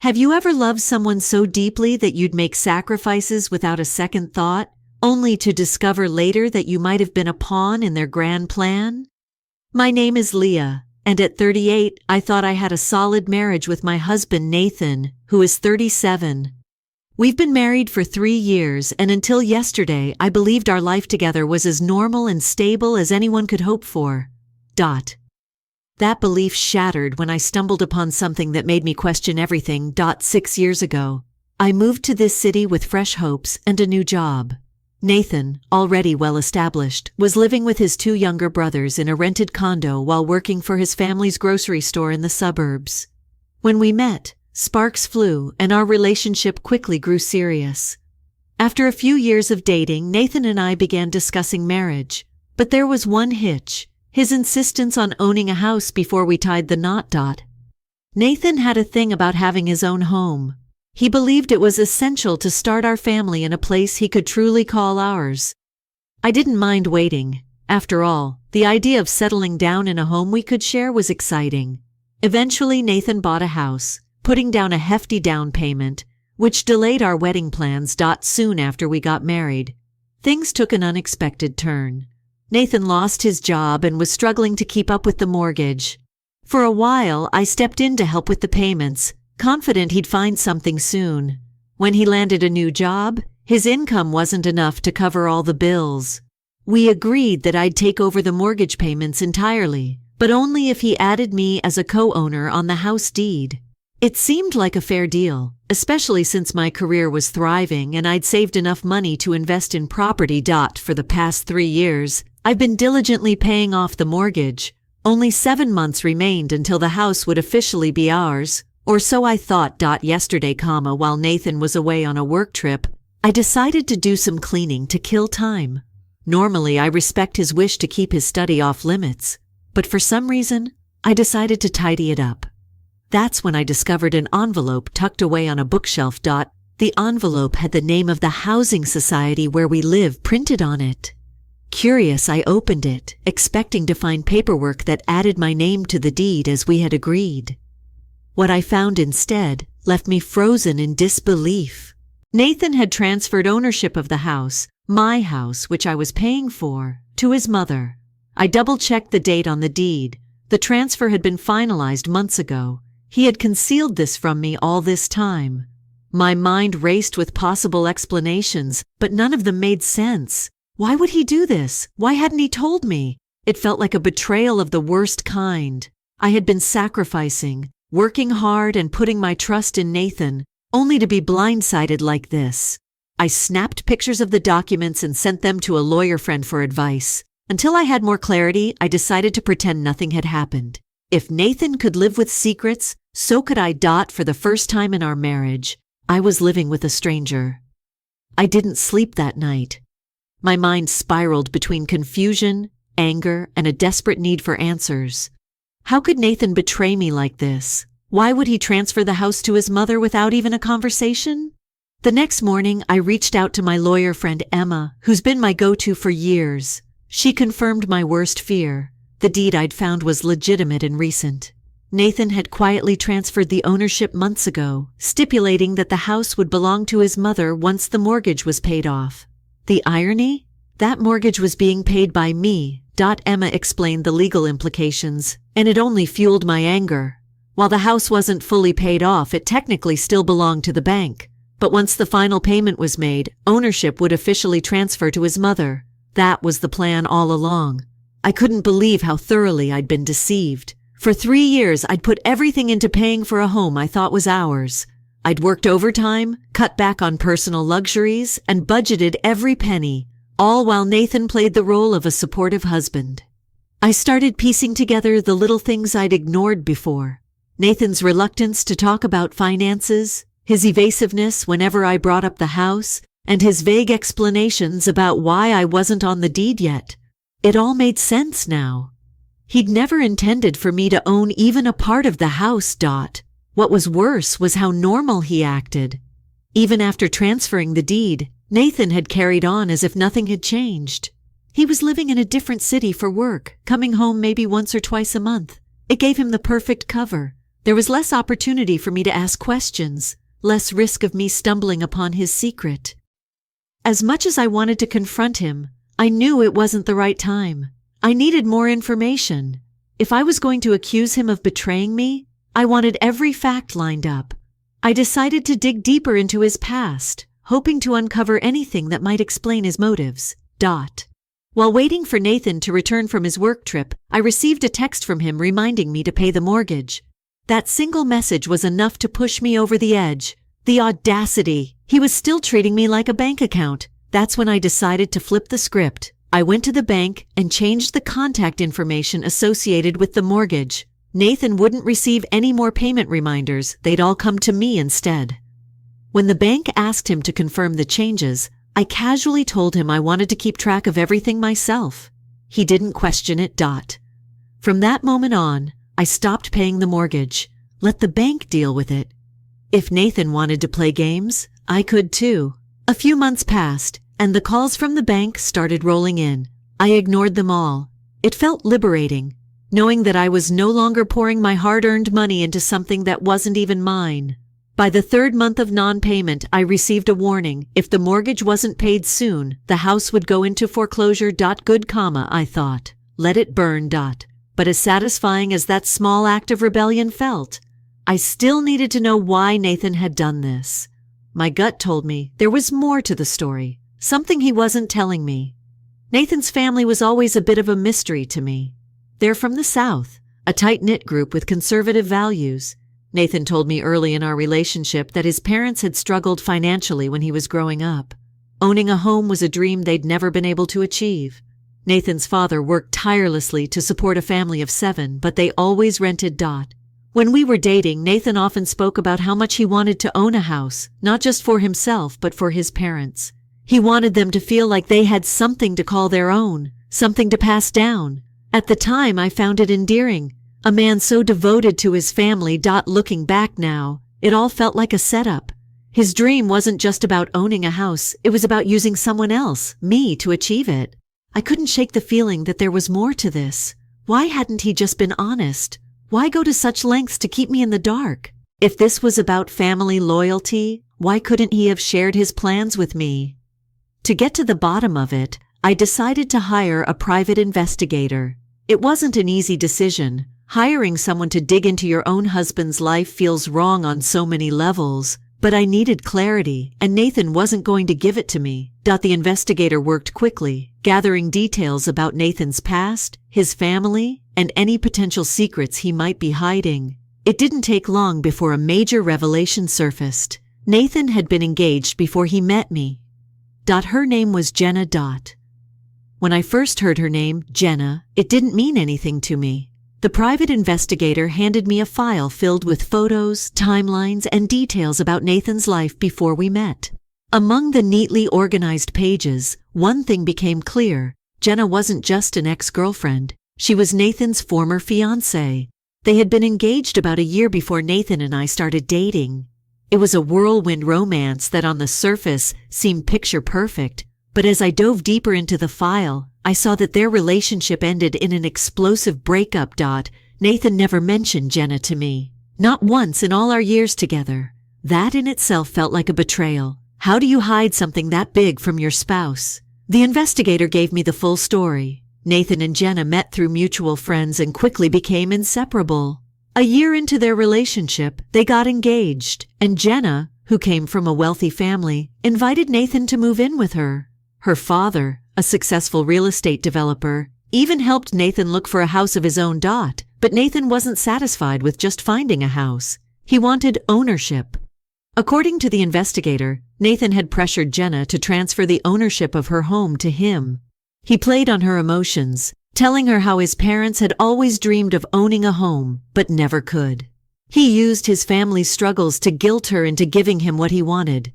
Have you ever loved someone so deeply that you'd make sacrifices without a second thought, only to discover later that you might have been a pawn in their grand plan? My name is Leah, and at 38, I thought I had a solid marriage with my husband Nathan, who is 37. We've been married for 3 years, and until yesterday, I believed our life together was as normal and stable as anyone could hope for. That belief shattered when I stumbled upon something that made me question everything. 6 years ago, I moved to this city with fresh hopes and a new job. Nathan, already well established, was living with his 2 younger brothers in a rented condo while working for his family's grocery store in the suburbs. When we met, sparks flew and our relationship quickly grew serious. After a few years of dating, Nathan and I began discussing marriage, but there was one hitch: his insistence on owning a house before we tied the knot. Nathan had a thing about having his own home. He believed it was essential to start our family in a place he could truly call ours. I didn't mind waiting. After all, the idea of settling down in a home we could share was exciting. Eventually, Nathan bought a house, putting down a hefty down payment, which delayed our wedding plans. Soon after we got married, things took an unexpected turn. Nathan lost his job and was struggling to keep up with the mortgage. For a while, I stepped in to help with the payments, confident he'd find something soon. When he landed a new job, his income wasn't enough to cover all the bills. We agreed that I'd take over the mortgage payments entirely, but only if he added me as a co-owner on the house deed. It seemed like a fair deal, especially since my career was thriving and I'd saved enough money to invest in property. For the past 3 years, I've been diligently paying off the mortgage. Only 7 months remained until the house would officially be ours, or so I thought. Yesterday, while Nathan was away on a work trip, I decided to do some cleaning to kill time. Normally, I respect his wish to keep his study off limits, but for some reason, I decided to tidy it up. That's when I discovered an envelope tucked away on a bookshelf. The envelope had the name of the housing society where we live printed on it. Curious, I opened it, expecting to find paperwork that added my name to the deed as we had agreed. What I found instead left me frozen in disbelief. Nathan had transferred ownership of the house, my house, which I was paying for, to his mother. I double-checked the date on the deed. The transfer had been finalized months ago. He had concealed this from me all this time. My mind raced with possible explanations, but none of them made sense. Why would he do this? Why hadn't he told me? It felt like a betrayal of the worst kind. I had been sacrificing, working hard and putting my trust in Nathan, only to be blindsided like this. I snapped pictures of the documents and sent them to a lawyer friend for advice. Until I had more clarity, I decided to pretend nothing had happened. If Nathan could live with secrets, so could I. For the first time in our marriage, I was living with a stranger. I didn't sleep that night. My mind spiraled between confusion, anger, and a desperate need for answers. How could Nathan betray me like this? Why would he transfer the house to his mother without even a conversation? The next morning, I reached out to my lawyer friend Emma, who's been my go-to for years. She confirmed my worst fear. The deed I'd found was legitimate and recent. Nathan had quietly transferred the ownership months ago, stipulating that the house would belong to his mother once the mortgage was paid off. The irony? That mortgage was being paid by me. Emma explained the legal implications, and it only fueled my anger. While the house wasn't fully paid off, it technically still belonged to the bank. But once the final payment was made, ownership would officially transfer to his mother. That was the plan all along. I couldn't believe how thoroughly I'd been deceived. For 3 years, I'd put everything into paying for a home I thought was ours. I'd worked overtime, cut back on personal luxuries, and budgeted every penny, all while Nathan played the role of a supportive husband. I started piecing together the little things I'd ignored before. Nathan's reluctance to talk about finances, his evasiveness whenever I brought up the house, and his vague explanations about why I wasn't on the deed yet. It all made sense now. He'd never intended for me to own even a part of the house. What was worse was how normal he acted. Even after transferring the deed, Nathan had carried on as if nothing had changed. He was living in a different city for work, coming home maybe once or twice a month. It gave him the perfect cover. There was less opportunity for me to ask questions, less risk of me stumbling upon his secret. As much as I wanted to confront him, I knew it wasn't the right time. I needed more information. If I was going to accuse him of betraying me, I wanted every fact lined up. I decided to dig deeper into his past, hoping to uncover anything that might explain his motives. While waiting for Nathan to return from his work trip, I received a text from him reminding me to pay the mortgage. That single message was enough to push me over the edge. The audacity! He was still treating me like a bank account. That's when I decided to flip the script. I went to the bank and changed the contact information associated with the mortgage. Nathan wouldn't receive any more payment reminders, they'd all come to me instead. When the bank asked him to confirm the changes, I casually told him I wanted to keep track of everything myself. He didn't question it. From that moment on, I stopped paying the mortgage. Let the bank deal with it. If Nathan wanted to play games, I could too. A few months passed, and the calls from the bank started rolling in. I ignored them all. It felt liberating, knowing that I was no longer pouring my hard-earned money into something that wasn't even mine. By the third month of non-payment, I received a warning. If the mortgage wasn't paid soon, the house would go into foreclosure. Good, I thought. Let it burn. But as satisfying as that small act of rebellion felt, I still needed to know why Nathan had done this. My gut told me there was more to the story, something he wasn't telling me. Nathan's family was always a bit of a mystery to me. They're from the South, a tight-knit group with conservative values. Nathan told me early in our relationship that his parents had struggled financially when he was growing up. Owning a home was a dream they'd never been able to achieve. Nathan's father worked tirelessly to support a family of 7, but they always rented. When we were dating, Nathan often spoke about how much he wanted to own a house, not just for himself, but for his parents. He wanted them to feel like they had something to call their own, something to pass down. At the time, I found it endearing. A man so devoted to his family. Looking back now, it all felt like a setup. His dream wasn't just about owning a house, it was about using someone else, me, to achieve it. I couldn't shake the feeling that there was more to this. Why hadn't he just been honest? Why go to such lengths to keep me in the dark? If this was about family loyalty, why couldn't he have shared his plans with me? To get to the bottom of it, I decided to hire a private investigator. It wasn't an easy decision. Hiring someone to dig into your own husband's life feels wrong on so many levels, but I needed clarity, and Nathan wasn't going to give it to me. The investigator worked quickly, gathering details about Nathan's past, his family, and any potential secrets he might be hiding. It didn't take long before a major revelation surfaced. Nathan had been engaged before he met me. Her name was Jenna. When I first heard her name, Jenna, it didn't mean anything to me. The private investigator handed me a file filled with photos, timelines, and details about Nathan's life before we met. Among the neatly organized pages, one thing became clear. Jenna wasn't just an ex-girlfriend. She was Nathan's former fiancée. They had been engaged about a year before Nathan and I started dating. It was a whirlwind romance that on the surface seemed picture perfect, but as I dove deeper into the file, I saw that their relationship ended in an explosive breakup. Nathan never mentioned Jenna to me. Not once in all our years together. That in itself felt like a betrayal. How do you hide something that big from your spouse? The investigator gave me the full story. Nathan and Jenna met through mutual friends and quickly became inseparable. A year into their relationship, they got engaged, and Jenna, who came from a wealthy family, invited Nathan to move in with her. Her father, a successful real estate developer, even helped Nathan look for a house of his own. But Nathan wasn't satisfied with just finding a house. He wanted ownership. According to the investigator, Nathan had pressured Jenna to transfer the ownership of her home to him. He played on her emotions, telling her how his parents had always dreamed of owning a home, but never could. He used his family's struggles to guilt her into giving him what he wanted.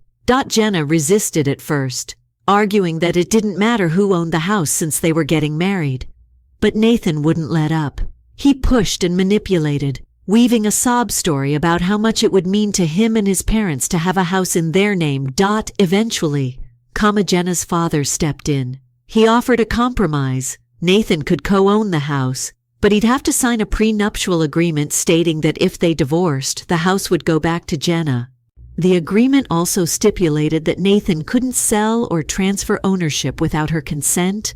Jenna resisted at first, arguing that it didn't matter who owned the house since they were getting married. But Nathan wouldn't let up. He pushed and manipulated, weaving a sob story about how much it would mean to him and his parents to have a house in their name. Eventually, Jenna's father stepped in. He offered a compromise. Nathan could co-own the house, But he'd have to sign a prenuptial agreement stating that if they divorced, the house would go back to Jenna. The agreement also stipulated that Nathan couldn't sell or transfer ownership without her consent.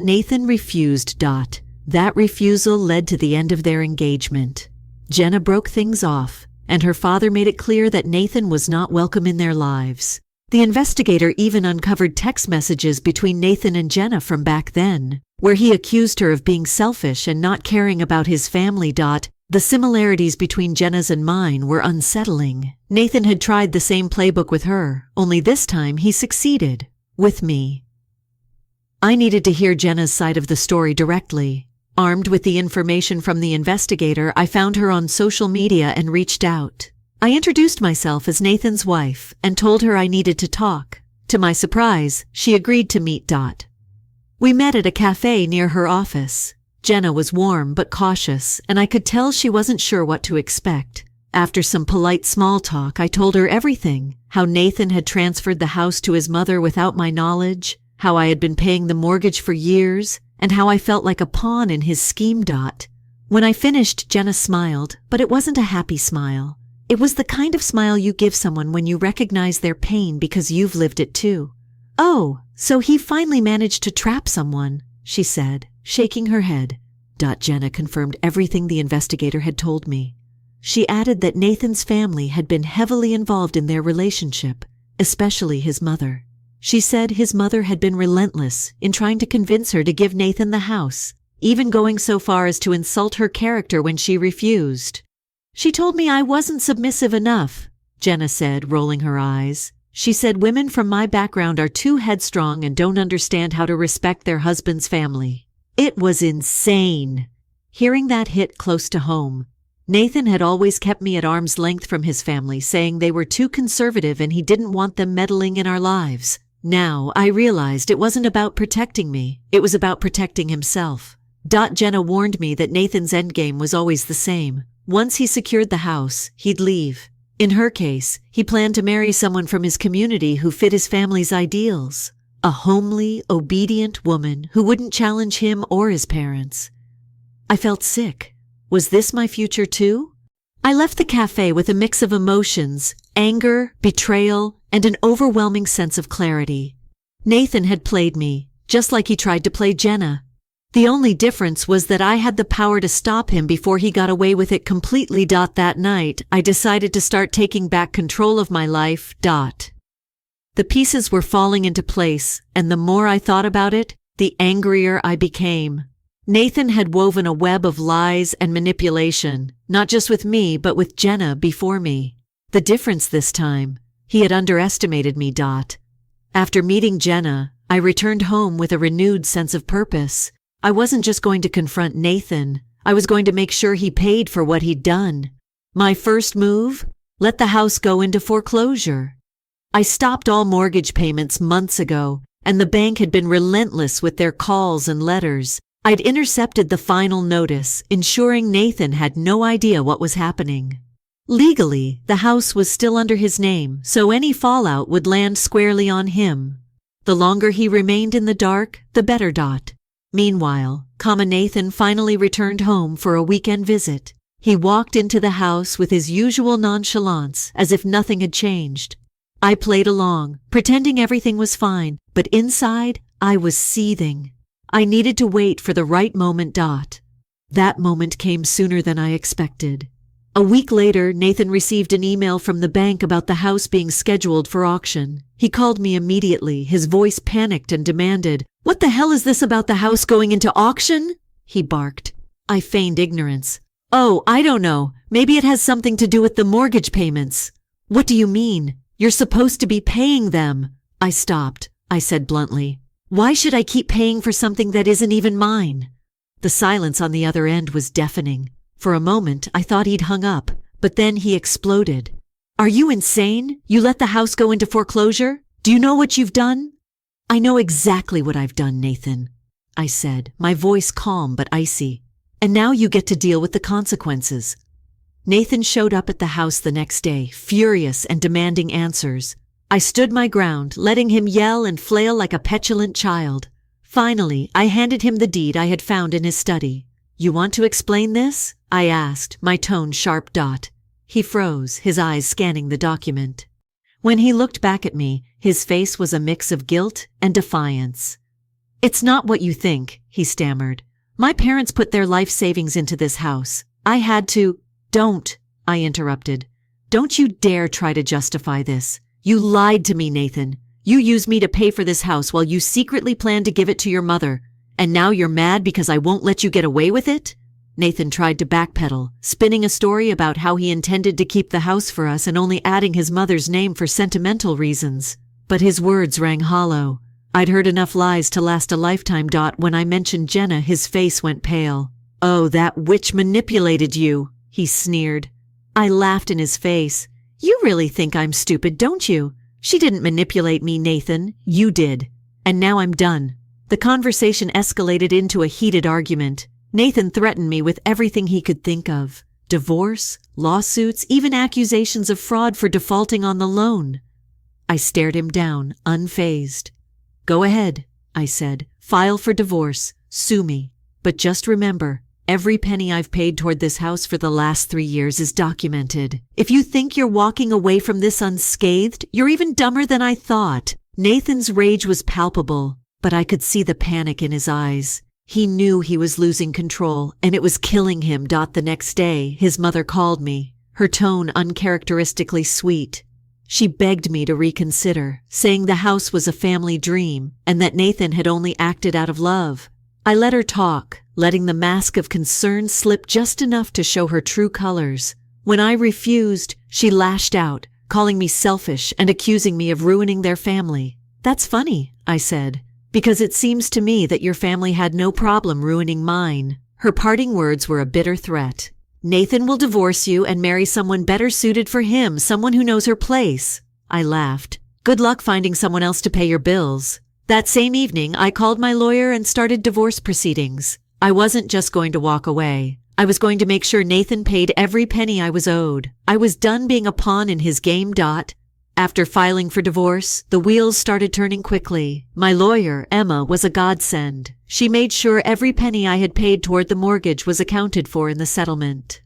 Nathan refused. That refusal led to the end of their engagement. Jenna broke things off, and her father made it clear that Nathan was not welcome in their lives. The investigator even uncovered text messages between Nathan and Jenna from back then, where he accused her of being selfish and not caring about his family. The similarities between Jenna's and mine were unsettling. Nathan had tried the same playbook with her, only this time he succeeded. With me. I needed to hear Jenna's side of the story directly. Armed with the information from the investigator, I found her on social media and reached out. I introduced myself as Nathan's wife and told her I needed to talk. To my surprise, she agreed to meet. We met at a cafe near her office. Jenna was warm but cautious, and I could tell she wasn't sure what to expect. After some polite small talk, I told her everything: how Nathan had transferred the house to his mother without my knowledge, how I had been paying the mortgage for years, and how I felt like a pawn in his scheme. When I finished, Jenna smiled, but it wasn't a happy smile. It was the kind of smile you give someone when you recognize their pain because you've lived it too. "Oh, so he finally managed to trap someone," she said, shaking her head. Jenna confirmed everything the investigator had told me. She added that Nathan's family had been heavily involved in their relationship, especially his mother. She said his mother had been relentless in trying to convince her to give Nathan the house, even going so far as to insult her character when she refused. "She told me I wasn't submissive enough," Jenna said, rolling her eyes. She said women from my background are too headstrong and don't understand how to respect their husband's family. It was insane. Hearing that hit close to home. Nathan had always kept me at arm's length from his family, saying they were too conservative and he didn't want them meddling in our lives. Now, I realized it wasn't about protecting me, it was about protecting himself. Jenna warned me that Nathan's endgame was always the same. Once he secured the house, he'd leave. In her case, he planned to marry someone from his community who fit his family's ideals. A homely, obedient woman who wouldn't challenge him or his parents. I felt sick. Was this my future too? I left the cafe with a mix of emotions: anger, betrayal, and an overwhelming sense of clarity. Nathan had played me, just like he tried to play Jenna. The only difference was that I had the power to stop him before he got away with it completely. That night, I decided to start taking back control of my life. The pieces were falling into place, and the more I thought about it, the angrier I became. Nathan had woven a web of lies and manipulation, not just with me, but with Jenna before me. The difference this time, he had underestimated me. After meeting Jenna, I returned home with a renewed sense of purpose. I wasn't just going to confront Nathan, I was going to make sure he paid for what he'd done. My first move? Let the house go into foreclosure. I stopped all mortgage payments months ago, and the bank had been relentless with their calls and letters. I'd intercepted the final notice, ensuring Nathan had no idea what was happening. Legally, the house was still under his name, so any fallout would land squarely on him. The longer he remained in the dark, the better. Meanwhile, Nathan finally returned home for a weekend visit. He walked into the house with his usual nonchalance, as if nothing had changed. I played along, pretending everything was fine, but inside, I was seething. I needed to wait for the right moment. That moment came sooner than I expected. A week later, Nathan received an email from the bank about the house being scheduled for auction. He called me immediately, his voice panicked and demanded, "What the hell is this about the house going into auction?" he barked. I feigned ignorance. "Oh, I don't know. Maybe it has something to do with the mortgage payments." "What do you mean? You're supposed to be paying them." I stopped. I said bluntly, "Why should I keep paying for something that isn't even mine?" The silence on the other end was deafening. For a moment, I thought he'd hung up, but then he exploded. "Are you insane? You let the house go into foreclosure? Do you know what you've done?" "I know exactly what I've done, Nathan," I said, my voice calm but icy. "And now you get to deal with the consequences." Nathan showed up at the house the next day, furious and demanding answers. I stood my ground, letting him yell and flail like a petulant child. Finally, I handed him the deed I had found in his study. You want to explain this? I asked, my tone sharp. He froze, his eyes scanning the document. When he looked back at me, his face was a mix of guilt and defiance. It's not what you think, he stammered. My parents put their life savings into this house. I had to— Don't, I interrupted. Don't you dare try to justify this. You lied to me, Nathan. You used me to pay for this house while you secretly planned to give it to your mother. And now you're mad because I won't let you get away with it? Nathan tried to backpedal, spinning a story about how he intended to keep the house for us and only adding his mother's name for sentimental reasons. But his words rang hollow. I'd heard enough lies to last a lifetime. When I mentioned Jenna, his face went pale. Oh, that witch manipulated you, he sneered. I laughed in his face. You really think I'm stupid, don't you? She didn't manipulate me, Nathan. You did. And now I'm done. The conversation escalated into a heated argument. Nathan threatened me with everything he could think of. Divorce, lawsuits, even accusations of fraud for defaulting on the loan. I stared him down, unfazed. Go ahead, I said. File for divorce. Sue me. But just remember, every penny I've paid toward this house for the last 3 years is documented. If you think you're walking away from this unscathed, you're even dumber than I thought. Nathan's rage was palpable, but I could see the panic in his eyes. He knew he was losing control, and it was killing him. The next day, his mother called me, her tone uncharacteristically sweet. She begged me to reconsider, saying the house was a family dream and that Nathan had only acted out of love. I let her talk, letting the mask of concern slip just enough to show her true colors. When I refused, she lashed out, calling me selfish and accusing me of ruining their family. That's funny, I said, because it seems to me that your family had no problem ruining mine. Her parting words were a bitter threat. Nathan will divorce you and marry someone better suited for him, someone who knows her place. I laughed. Good luck finding someone else to pay your bills. That same evening, I called my lawyer and started divorce proceedings. I wasn't just going to walk away. I was going to make sure Nathan paid every penny I was owed. I was done being a pawn in his game. After filing for divorce, the wheels started turning quickly. My lawyer, Emma, was a godsend. She made sure every penny I had paid toward the mortgage was accounted for in the settlement.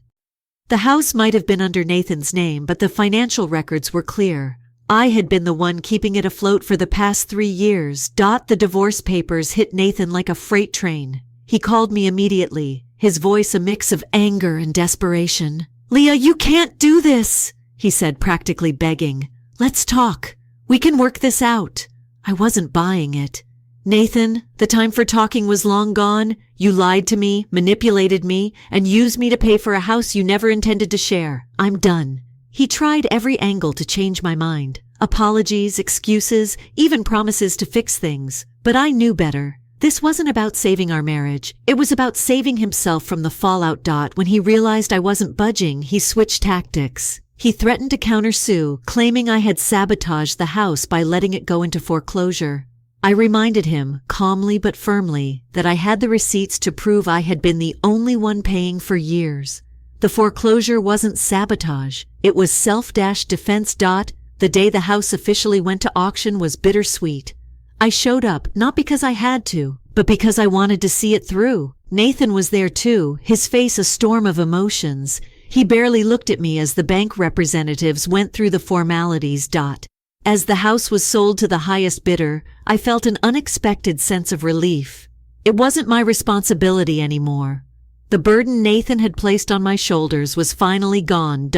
The house might have been under Nathan's name, but the financial records were clear. I had been the one keeping it afloat for the past 3 years. The divorce papers hit Nathan like a freight train. He called me immediately, his voice a mix of anger and desperation. Leah, you can't do this, he said, practically begging. Let's talk. We can work this out. I wasn't buying it. Nathan, the time for talking was long gone. You lied to me, manipulated me, and used me to pay for a house you never intended to share. I'm done. He tried every angle to change my mind. Apologies, excuses, even promises to fix things. But I knew better. This wasn't about saving our marriage. It was about saving himself from the fallout. When he realized I wasn't budging, he switched tactics. He threatened to countersue, claiming I had sabotaged the house by letting it go into foreclosure. I reminded him, calmly but firmly, that I had the receipts to prove I had been the only one paying for years. The foreclosure wasn't sabotage. It was self-defense. The day the house officially went to auction was bittersweet. I showed up, not because I had to, but because I wanted to see it through. Nathan was there too, his face a storm of emotions. He barely looked at me as the bank representatives went through the formalities. As the house was sold to the highest bidder, I felt an unexpected sense of relief. It wasn't my responsibility anymore. The burden Nathan had placed on my shoulders was finally gone.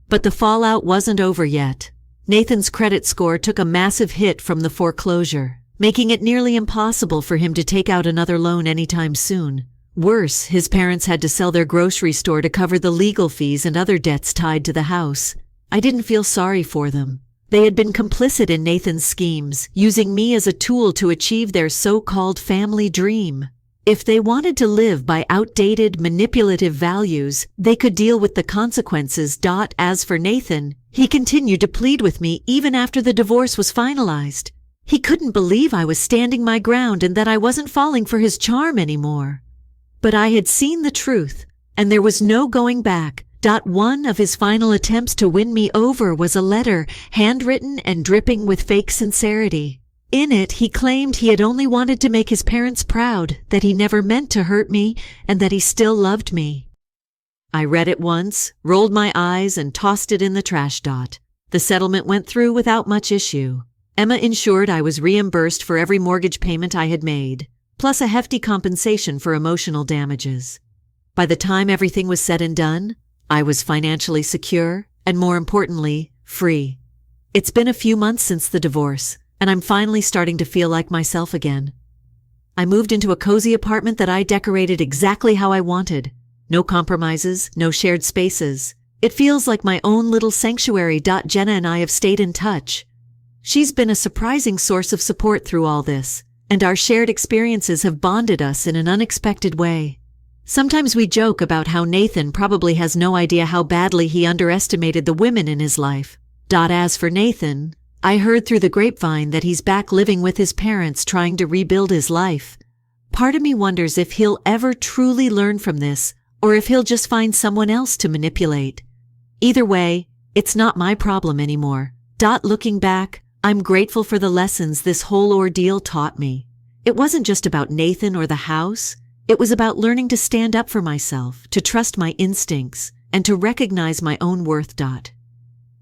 But the fallout wasn't over yet. Nathan's credit score took a massive hit from the foreclosure, making it nearly impossible for him to take out another loan anytime soon. Worse, his parents had to sell their grocery store to cover the legal fees and other debts tied to the house. I didn't feel sorry for them. They had been complicit in Nathan's schemes, using me as a tool to achieve their so-called family dream. If they wanted to live by outdated, manipulative values, they could deal with the consequences. As for Nathan, he continued to plead with me even after the divorce was finalized. He couldn't believe I was standing my ground and that I wasn't falling for his charm anymore. But I had seen the truth, and there was no going back. One of his final attempts to win me over was a letter, handwritten and dripping with fake sincerity. In it, he claimed he had only wanted to make his parents proud, that he never meant to hurt me, and that he still loved me. I read it once, rolled my eyes, and tossed it in the trash. The settlement went through without much issue. Emma ensured I was reimbursed for every mortgage payment I had made, plus a hefty compensation for emotional damages. By the time everything was said and done, I was financially secure, and more importantly, free. It's been a few months since the divorce, and I'm finally starting to feel like myself again. I moved into a cozy apartment that I decorated exactly how I wanted. No compromises, no shared spaces. It feels like my own little sanctuary. Jenna and I have stayed in touch. She's been a surprising source of support through all this, and our shared experiences have bonded us in an unexpected way. Sometimes we joke about how Nathan probably has no idea how badly he underestimated the women in his life. As for Nathan, I heard through the grapevine that he's back living with his parents trying to rebuild his life. Part of me wonders if he'll ever truly learn from this, or if he'll just find someone else to manipulate. Either way, it's not my problem anymore. Looking back, I'm grateful for the lessons this whole ordeal taught me. It wasn't just about Nathan or the house. It was about learning to stand up for myself, to trust my instincts, and to recognize my own worth.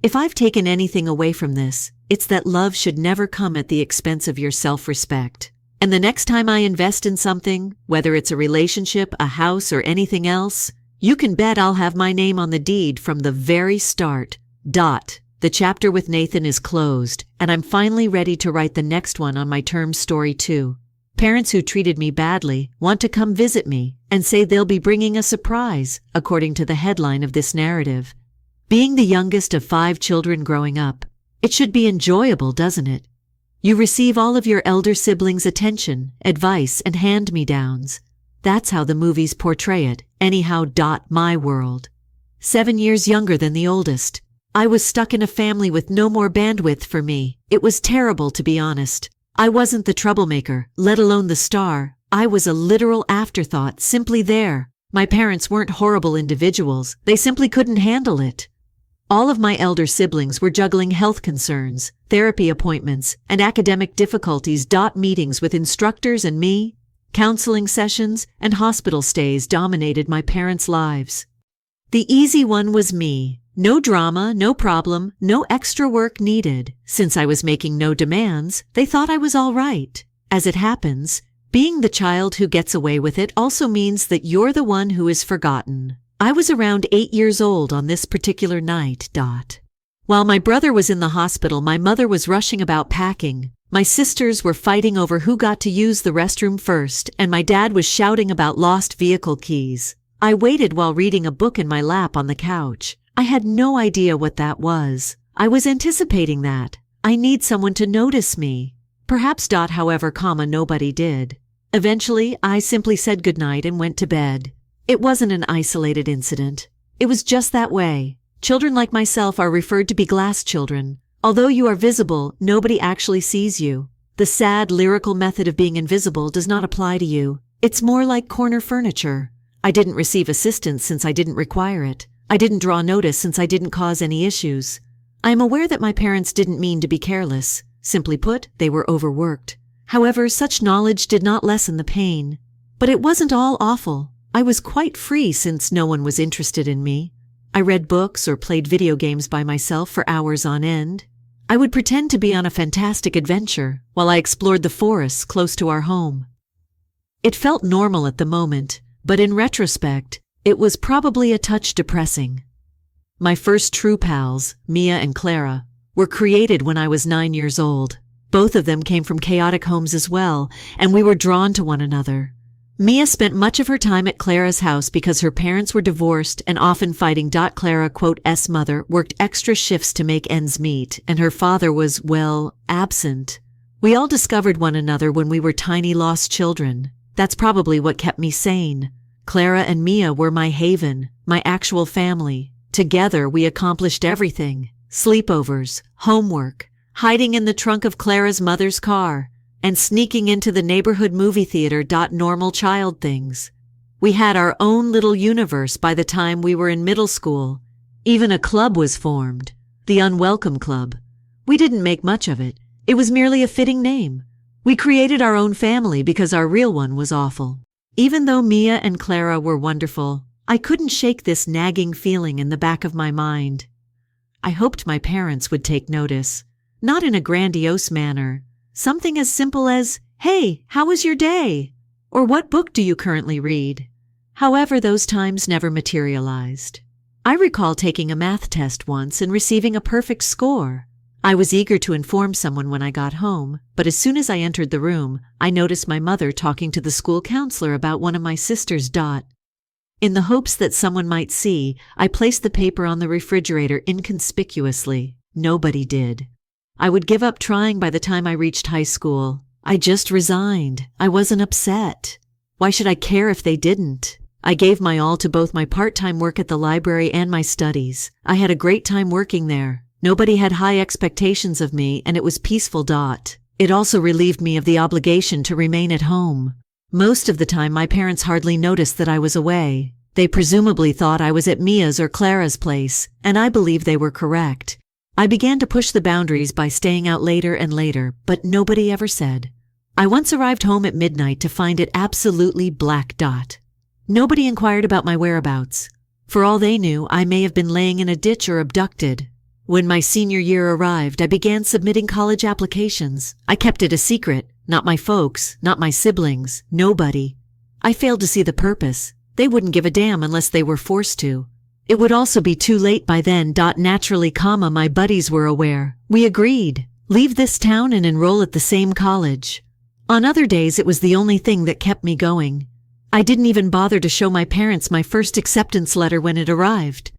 If I've taken anything away from this, it's that love should never come at the expense of your self-respect. And the next time I invest in something, whether it's a relationship, a house, or anything else, you can bet I'll have my name on the deed from the very start. The chapter with Nathan is closed, and I'm finally ready to write the next one on my term story too. Parents who treated me badly want to come visit me and say they'll be bringing a surprise, according to the headline of this narrative. Being the youngest of 5 children growing up, it should be enjoyable, doesn't it? You receive all of your elder siblings' attention, advice, and hand-me-downs. That's how the movies portray it, anyhow. My world. 7 years younger than the oldest. I was stuck in a family with no more bandwidth for me. It was terrible, to be honest. I wasn't the troublemaker, let alone the star. I was a literal afterthought, simply there. My parents weren't horrible individuals. They simply couldn't handle it. All of my elder siblings were juggling health concerns, therapy appointments, and academic difficulties. Meetings with instructors and me, counseling sessions, and hospital stays dominated my parents' lives. The easy one was me. No drama, no problem, no extra work needed. Since I was making no demands, they thought I was all right. As it happens, being the child who gets away with it also means that you're the one who is forgotten. I was around 8 years old on this particular night. While my brother was in the hospital, my mother was rushing about packing. My sisters were fighting over who got to use the restroom first, and my dad was shouting about lost vehicle keys. I waited while reading a book in my lap on the couch. I had no idea what that was. I was anticipating that. I need someone to notice me. Perhaps. However, nobody did. Eventually, I simply said goodnight and went to bed. It wasn't an isolated incident. It was just that way. Children like myself are referred to be glass children. Although you are visible, nobody actually sees you. The sad, lyrical method of being invisible does not apply to you. It's more like corner furniture. I didn't receive assistance since I didn't require it. I didn't draw notice since I didn't cause any issues. I am aware that my parents didn't mean to be careless. Simply put, they were overworked. However, such knowledge did not lessen the pain. But it wasn't all awful. I was quite free since no one was interested in me. I read books or played video games by myself for hours on end. I would pretend to be on a fantastic adventure while I explored the forests close to our home. It felt normal at the moment, but in retrospect, it was probably a touch depressing. My first true pals, Mia and Clara, were created when I was 9 years old. Both of them came from chaotic homes as well, and we were drawn to one another. Mia spent much of her time at Clara's house because her parents were divorced and often fighting. Clara, S mother, worked extra shifts to make ends meet, and her father was, absent. We all discovered one another when we were tiny lost children. That's probably what kept me sane. Clara and Mia were my haven, my actual family. Together we accomplished everything. Sleepovers, homework, hiding in the trunk of Clara's mother's car, and sneaking into the neighborhood movie theater. Normal child things. We had our own little universe by the time we were in middle school. Even a club was formed, the Unwelcome Club. We didn't make much of it. It was merely a fitting name. We created our own family because our real one was awful. Even though Mia and Clara were wonderful, I couldn't shake this nagging feeling in the back of my mind. I hoped my parents would take notice, not in a grandiose manner. Something as simple as, "Hey, how was your day?" Or "What book do you currently read?" However, those times never materialized. I recall taking a math test once and receiving a perfect score. I was eager to inform someone when I got home, but as soon as I entered the room, I noticed my mother talking to the school counselor about one of my sisters. In the hopes that someone might see, I placed the paper on the refrigerator inconspicuously. Nobody did. I would give up trying by the time I reached high school. I just resigned. I wasn't upset. Why should I care if they didn't? I gave my all to both my part-time work at the library and my studies. I had a great time working there. Nobody had high expectations of me, and it was peaceful. It also relieved me of the obligation to remain at home. Most of the time, my parents hardly noticed that I was away. They presumably thought I was at Mia's or Clara's place, and I believe they were correct. I began to push the boundaries by staying out later and later, but nobody ever said. I once arrived home at midnight to find it absolutely black. Nobody inquired about my whereabouts. For all they knew, I may have been laying in a ditch or abducted. When my senior year arrived, I began submitting college applications. I kept it a secret. Not my folks, not my siblings, nobody. I failed to see the purpose. They wouldn't give a damn unless they were forced to. It would also be too late by then. Naturally, my buddies were aware. We agreed. Leave this town and enroll at the same college. On other days, it was the only thing that kept me going. I didn't even bother to show my parents my first acceptance letter when it arrived.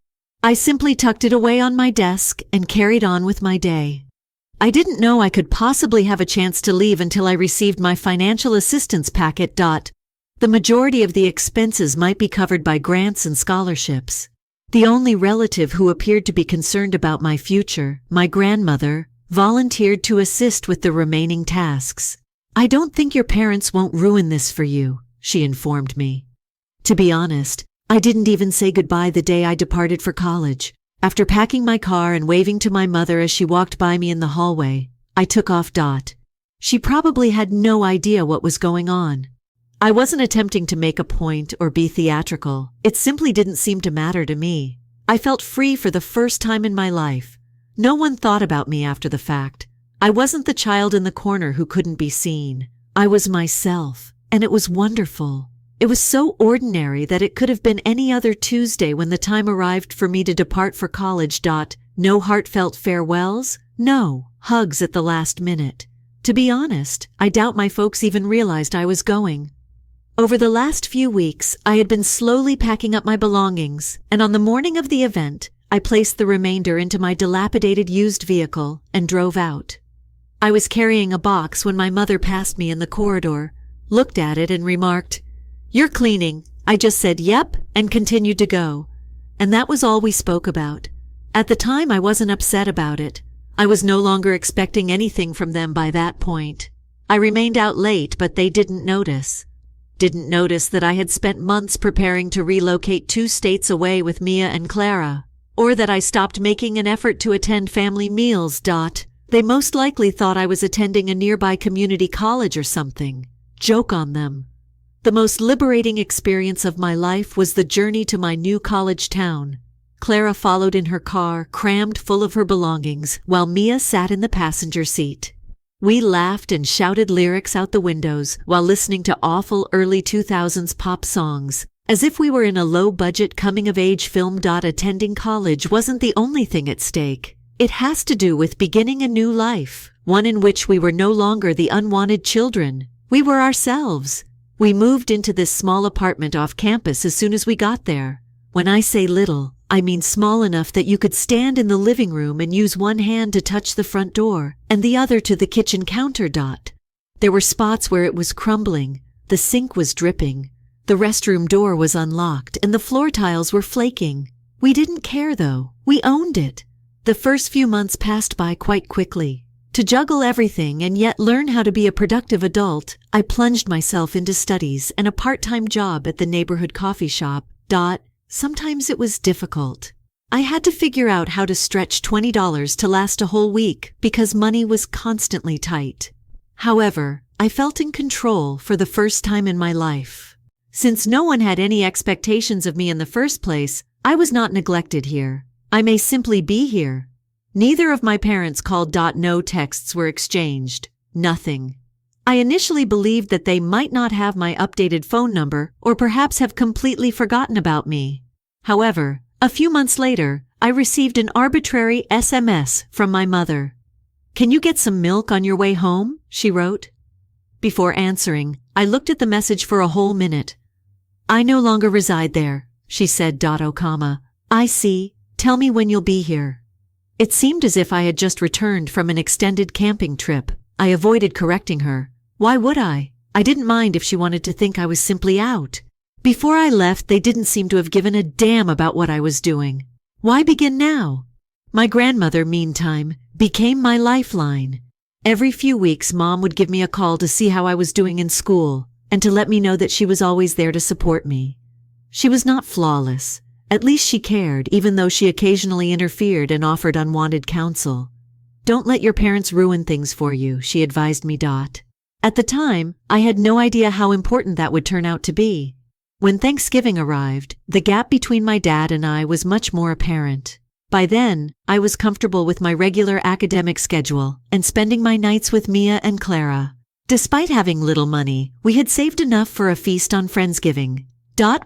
I simply tucked it away on my desk and carried on with my day. I didn't know I could possibly have a chance to leave until I received my financial assistance packet. The majority of the expenses might be covered by grants and scholarships. The only relative who appeared to be concerned about my future, my grandmother, volunteered to assist with the remaining tasks. "I don't think your parents won't ruin this for you," she informed me. To be honest, I didn't even say goodbye the day I departed for college. After packing my car and waving to my mother as she walked by me in the hallway, I took off. She probably had no idea what was going on. I wasn't attempting to make a point or be theatrical. It simply didn't seem to matter to me. I felt free for the first time in my life. No one thought about me after the fact. I wasn't the child in the corner who couldn't be seen. I was myself, and it was wonderful. It was so ordinary that it could have been any other Tuesday when the time arrived for me to depart for college. No heartfelt farewells, no hugs at the last minute. To be honest, I doubt my folks even realized I was going. Over the last few weeks, I had been slowly packing up my belongings, and on the morning of the event, I placed the remainder into my dilapidated used vehicle and drove out. I was carrying a box when my mother passed me in the corridor, looked at it and remarked, "You're cleaning." I just said, "Yep," and continued to go. And that was all we spoke about. At the time, I wasn't upset about it. I was no longer expecting anything from them by that point. I remained out late, but they didn't notice. Didn't notice that I had spent months preparing to relocate 2 states away with Mia and Clara, or that I stopped making an effort to attend family meals. They most likely thought I was attending a nearby community college or something. Joke on them. The most liberating experience of my life was the journey to my new college town. Clara followed in her car, crammed full of her belongings, while Mia sat in the passenger seat. We laughed and shouted lyrics out the windows while listening to awful early 2000s pop songs, as if we were in a low-budget coming-of-age film. Attending college wasn't the only thing at stake. It has to do with beginning a new life, one in which we were no longer the unwanted children. We were ourselves. We moved into this small apartment off campus as soon as we got there. When I say little, I mean small enough that you could stand in the living room and use one hand to touch the front door and the other to the kitchen counter. There were spots where it was crumbling, the sink was dripping, the restroom door was unlocked, and the floor tiles were flaking. We didn't care though. We owned it. The first few months passed by quite quickly. To juggle everything and yet learn how to be a productive adult, I plunged myself into studies and a part-time job at the neighborhood coffee shop. Sometimes it was difficult. I had to figure out how to stretch $20 to last a whole week because money was constantly tight. However, I felt in control for the first time in my life. Since no one had any expectations of me in the first place, I was not neglected here. I may simply be here. Neither of my parents called. No texts were exchanged. Nothing. I initially believed that they might not have my updated phone number or perhaps have completely forgotten about me. However, a few months later, I received an arbitrary SMS from my mother. "Can you get some milk on your way home?" she wrote. Before answering, I looked at the message for a whole minute. "I no longer reside there," she said. "I see. Tell me when you'll be here." It seemed as if I had just returned from an extended camping trip. I avoided correcting her. Why would I? I didn't mind if she wanted to think I was simply out. Before I left, they didn't seem to have given a damn about what I was doing. Why begin now? My grandmother, meantime, became my lifeline. Every few weeks, Mom would give me a call to see how I was doing in school and to let me know that she was always there to support me. She was not flawless. At least she cared, even though she occasionally interfered and offered unwanted counsel. "Don't let your parents ruin things for you," she advised me. At the time, I had no idea how important that would turn out to be. When Thanksgiving arrived, the gap between my dad and I was much more apparent. By then, I was comfortable with my regular academic schedule and spending my nights with Mia and Clara. Despite having little money, we had saved enough for a feast on Friendsgiving.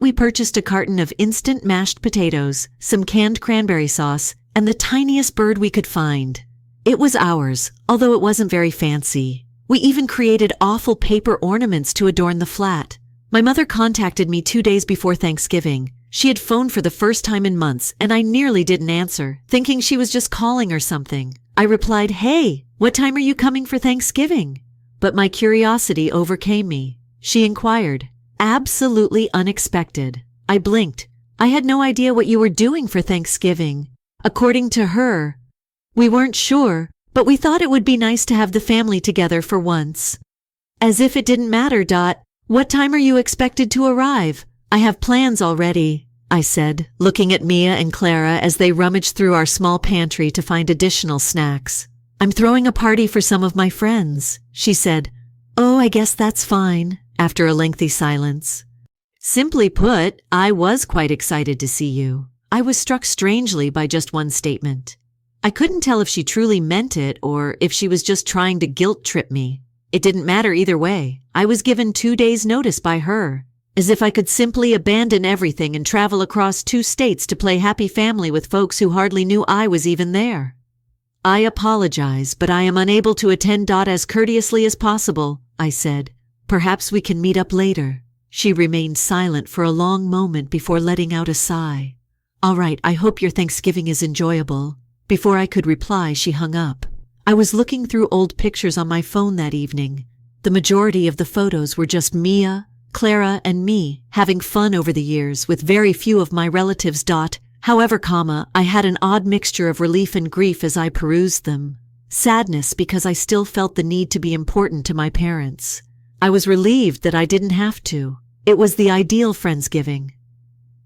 We purchased a carton of instant mashed potatoes, some canned cranberry sauce, and the tiniest bird we could find. It was ours, although it wasn't very fancy. We even created awful paper ornaments to adorn the flat. My mother contacted me 2 days before Thanksgiving. She had phoned for the first time in months, and I nearly didn't answer, thinking she was just calling or something. I replied, "Hey, what time are you coming for Thanksgiving?" But my curiosity overcame me. She inquired. Absolutely unexpected. I blinked. I had no idea what you were doing for Thanksgiving. According to her, we weren't sure, but we thought it would be nice to have the family together for once. As if it didn't matter. "What time are you expected to arrive?" "I have plans already," I said, looking at Mia and Clara as they rummaged through our small pantry to find additional snacks. "I'm throwing a party for some of my friends," she said. "Oh, I guess that's fine," after a lengthy silence. Simply put, I was quite excited to see you. I was struck strangely by just one statement. I couldn't tell if she truly meant it or if she was just trying to guilt-trip me. It didn't matter either way. I was given 2 days' notice by her, as if I could simply abandon everything and travel across 2 states to play happy family with folks who hardly knew I was even there. "I apologize, but I am unable to attend. As courteously as possible," I said. "Perhaps we can meet up later." She remained silent for a long moment before letting out a sigh. "All right, I hope your Thanksgiving is enjoyable." Before I could reply, she hung up. I was looking through old pictures on my phone that evening. The majority of the photos were just Mia, Clara, and me, having fun over the years with very few of my relatives. However, I had an odd mixture of relief and grief as I perused them. Sadness because I still felt the need to be important to my parents. I was relieved that I didn't have to. It was the ideal Friendsgiving.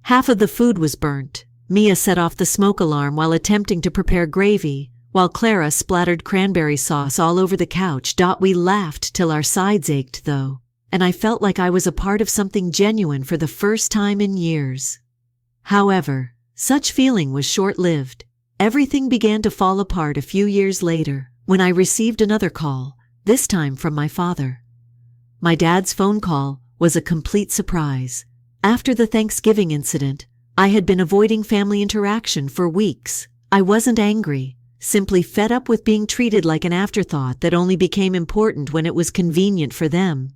Half of the food was burnt. Mia set off the smoke alarm while attempting to prepare gravy, while Clara splattered cranberry sauce all over the couch. We laughed till our sides ached, though, and I felt like I was a part of something genuine for the first time in years. However, such feeling was short-lived. Everything began to fall apart a few years later when I received another call, this time from my father. My dad's phone call was a complete surprise. After the Thanksgiving incident, I had been avoiding family interaction for weeks. I wasn't angry, simply fed up with being treated like an afterthought that only became important when it was convenient for them.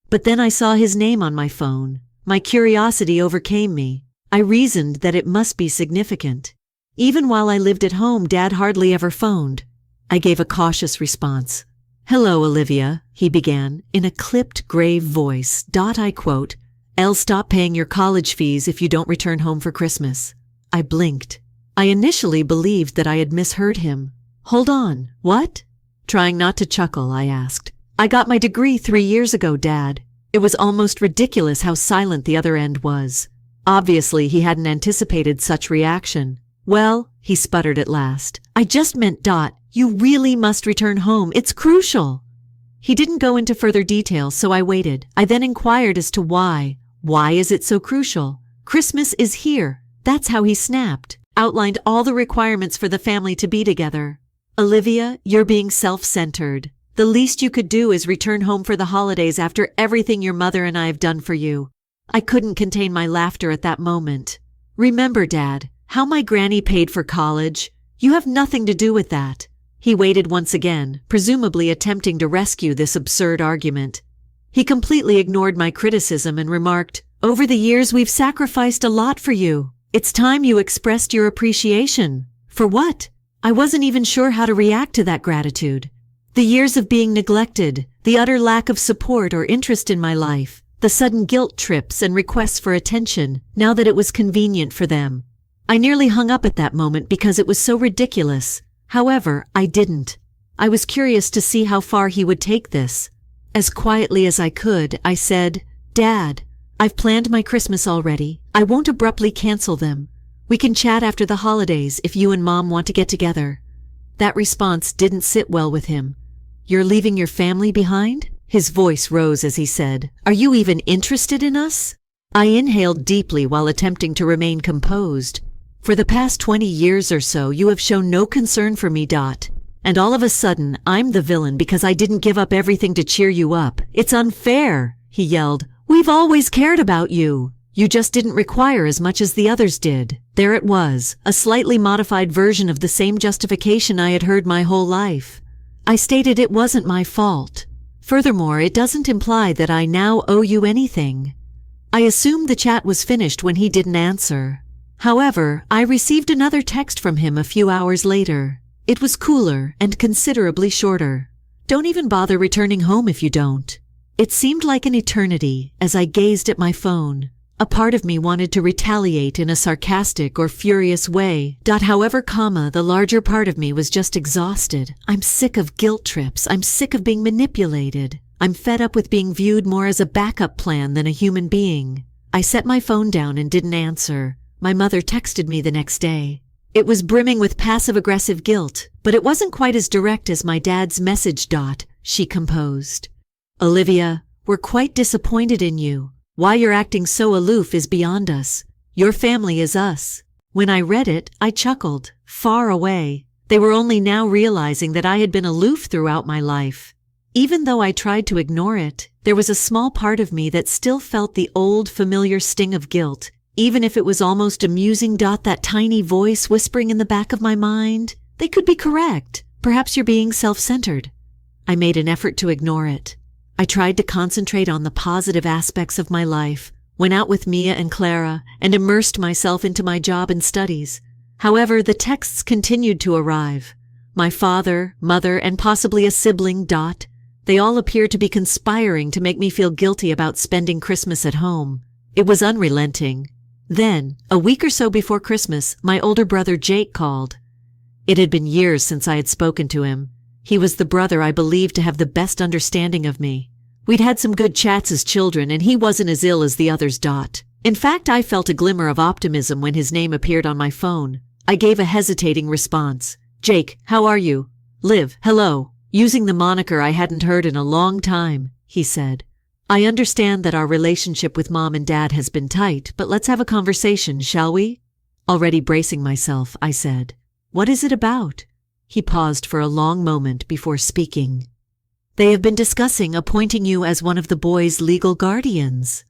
But then I saw his name on my phone. My curiosity overcame me. I reasoned that it must be significant. Even while I lived at home, Dad hardly ever phoned. I gave a cautious response. "Hello, Olivia," he began, in a clipped, grave voice. I quote, "I'll stop paying your college fees if you don't return home for Christmas." I blinked. I initially believed that I had misheard him. "Hold on, what?" Trying not to chuckle, I asked. "I got my degree 3 years ago, Dad." It was almost ridiculous how silent the other end was. Obviously, he hadn't anticipated such reaction. Well, he sputtered at last, I just meant you really must return home. It's crucial. He didn't go into further detail, so I waited. I then inquired as to why. Why is it so crucial? Christmas is here. That's how he snapped. Outlined all the requirements for the family to be together. Olivia, you're being self-centered. The least you could do is return home for the holidays after everything your mother and I have done for you. I couldn't contain my laughter at that moment. Remember, Dad, how my granny paid for college? You have nothing to do with that. He waited once again, presumably attempting to rescue this absurd argument. He completely ignored my criticism and remarked, over the years we've sacrificed a lot for you. It's time you expressed your appreciation. For what? I wasn't even sure how to react to that gratitude. The years of being neglected, the utter lack of support or interest in my life, the sudden guilt trips and requests for attention, now that it was convenient for them. I nearly hung up at that moment because it was so ridiculous. However, I didn't. I was curious to see how far he would take this. As quietly as I could, I said, Dad, I've planned my Christmas already. I won't abruptly cancel them. We can chat after the holidays if you and Mom want to get together. That response didn't sit well with him. You're leaving your family behind? His voice rose as he said, Are you even interested in us? I inhaled deeply while attempting to remain composed. For the past 20 years or so, you have shown no concern for me, And all of a sudden, I'm the villain because I didn't give up everything to cheer you up. It's unfair, he yelled. We've always cared about you. You just didn't require as much as the others did. There it was, a slightly modified version of the same justification I had heard my whole life. I stated it wasn't my fault. Furthermore, it doesn't imply that I now owe you anything. I assumed the chat was finished when he didn't answer. However, I received another text from him a few hours later. It was cooler and considerably shorter. Don't even bother returning home if you don't. It seemed like an eternity as I gazed at my phone. A part of me wanted to retaliate in a sarcastic or furious way. However, the larger part of me was just exhausted. I'm sick of guilt trips. I'm sick of being manipulated. I'm fed up with being viewed more as a backup plan than a human being. I set my phone down and didn't answer. My mother texted me the next day. It was brimming with passive-aggressive guilt, but it wasn't quite as direct as my dad's message. She composed. Olivia, we're quite disappointed in you. Why you're acting so aloof is beyond us. Your family is us. When I read it, I chuckled, far away. They were only now realizing that I had been aloof throughout my life. Even though I tried to ignore it, there was a small part of me that still felt the old, familiar sting of guilt, even if it was almost amusing. That tiny voice whispering in the back of my mind, they could be correct. Perhaps you're being self-centered. I made an effort to ignore it. I tried to concentrate on the positive aspects of my life, went out with Mia and Clara, and immersed myself into my job and studies. However, the texts continued to arrive. My father, mother, and possibly a sibling. They all appeared to be conspiring to make me feel guilty about spending Christmas at home. It was unrelenting. Then, a week or so before Christmas, my older brother Jake called. It had been years since I had spoken to him. He was the brother I believed to have the best understanding of me. We'd had some good chats as children, and he wasn't as ill as the others. In fact, I felt a glimmer of optimism when his name appeared on my phone. I gave a hesitating response. Jake, how are you? Liv, hello. Using the moniker I hadn't heard in a long time, he said. I understand that our relationship with Mom and Dad has been tight, but let's have a conversation, shall we? Already bracing myself, I said, What is it about? He paused for a long moment before speaking. They have been discussing appointing you as one of the boys' legal guardians.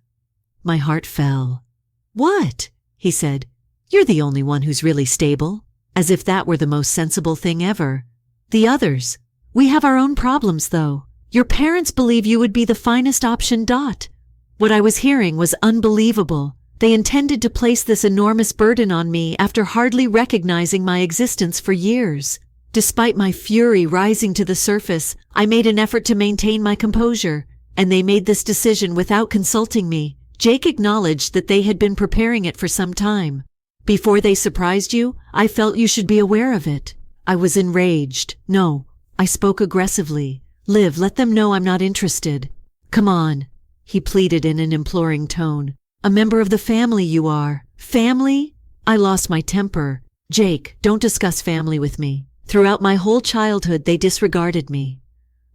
My heart fell. What? He said. You're the only one who's really stable. As if that were the most sensible thing ever. The others. We have our own problems, though. Your parents believe you would be the finest option. What I was hearing was unbelievable. They intended to place this enormous burden on me after hardly recognizing my existence for years. Despite my fury rising to the surface, I made an effort to maintain my composure, and they made this decision without consulting me. Jake acknowledged that they had been preparing it for some time. Before they surprised you, I felt you should be aware of it. I was enraged. No, I spoke aggressively. Liv, let them know I'm not interested. Come on, he pleaded in an imploring tone. A member of the family you are. Family? I lost my temper. Jake, don't discuss family with me. Throughout my whole childhood, they disregarded me.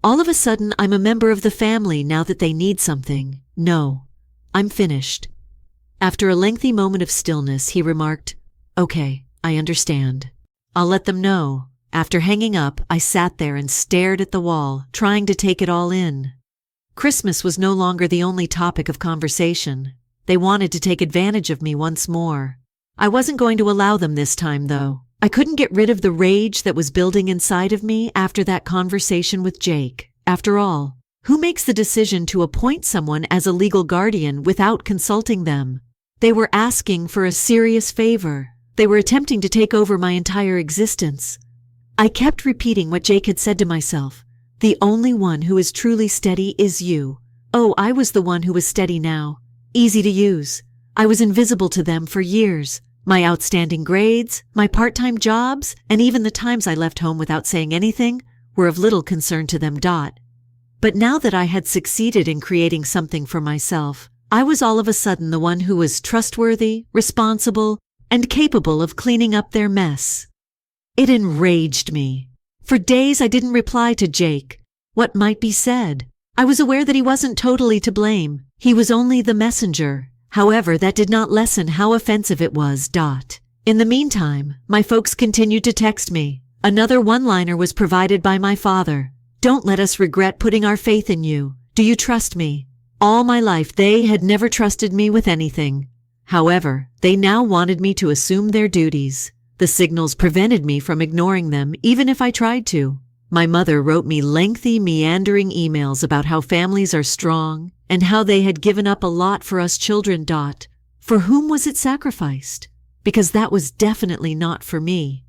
All of a sudden, I'm a member of the family now that they need something. No, I'm finished. After a lengthy moment of stillness, he remarked, "Okay, I understand. I'll let them know." After hanging up, I sat there and stared at the wall, trying to take it all in. Christmas was no longer the only topic of conversation. They wanted to take advantage of me once more. I wasn't going to allow them this time, though. I couldn't get rid of the rage that was building inside of me after that conversation with Jake. After all, who makes the decision to appoint someone as a legal guardian without consulting them? They were asking for a serious favor. They were attempting to take over my entire existence. I kept repeating what Jake had said to myself. The only one who is truly steady is you. Oh, I was the one who was steady now. Easy to use. I was invisible to them for years. My outstanding grades, my part-time jobs, and even the times I left home without saying anything were of little concern to them. But now that I had succeeded in creating something for myself, I was all of a sudden the one who was trustworthy, responsible, and capable of cleaning up their mess. It enraged me. For days I didn't reply to Jake. What might be said? I was aware that he wasn't totally to blame. He was only the messenger. However, that did not lessen how offensive it was. In the meantime, my folks continued to text me. Another one-liner was provided by my father. "Don't let us regret putting our faith in you. Do you trust me?" All my life they had never trusted me with anything. However, they now wanted me to assume their duties. The signals prevented me from ignoring them, even if I tried to. My mother wrote me lengthy, meandering emails about how families are strong and how they had given up a lot for us children. For whom was it sacrificed? Because that was definitely not for me.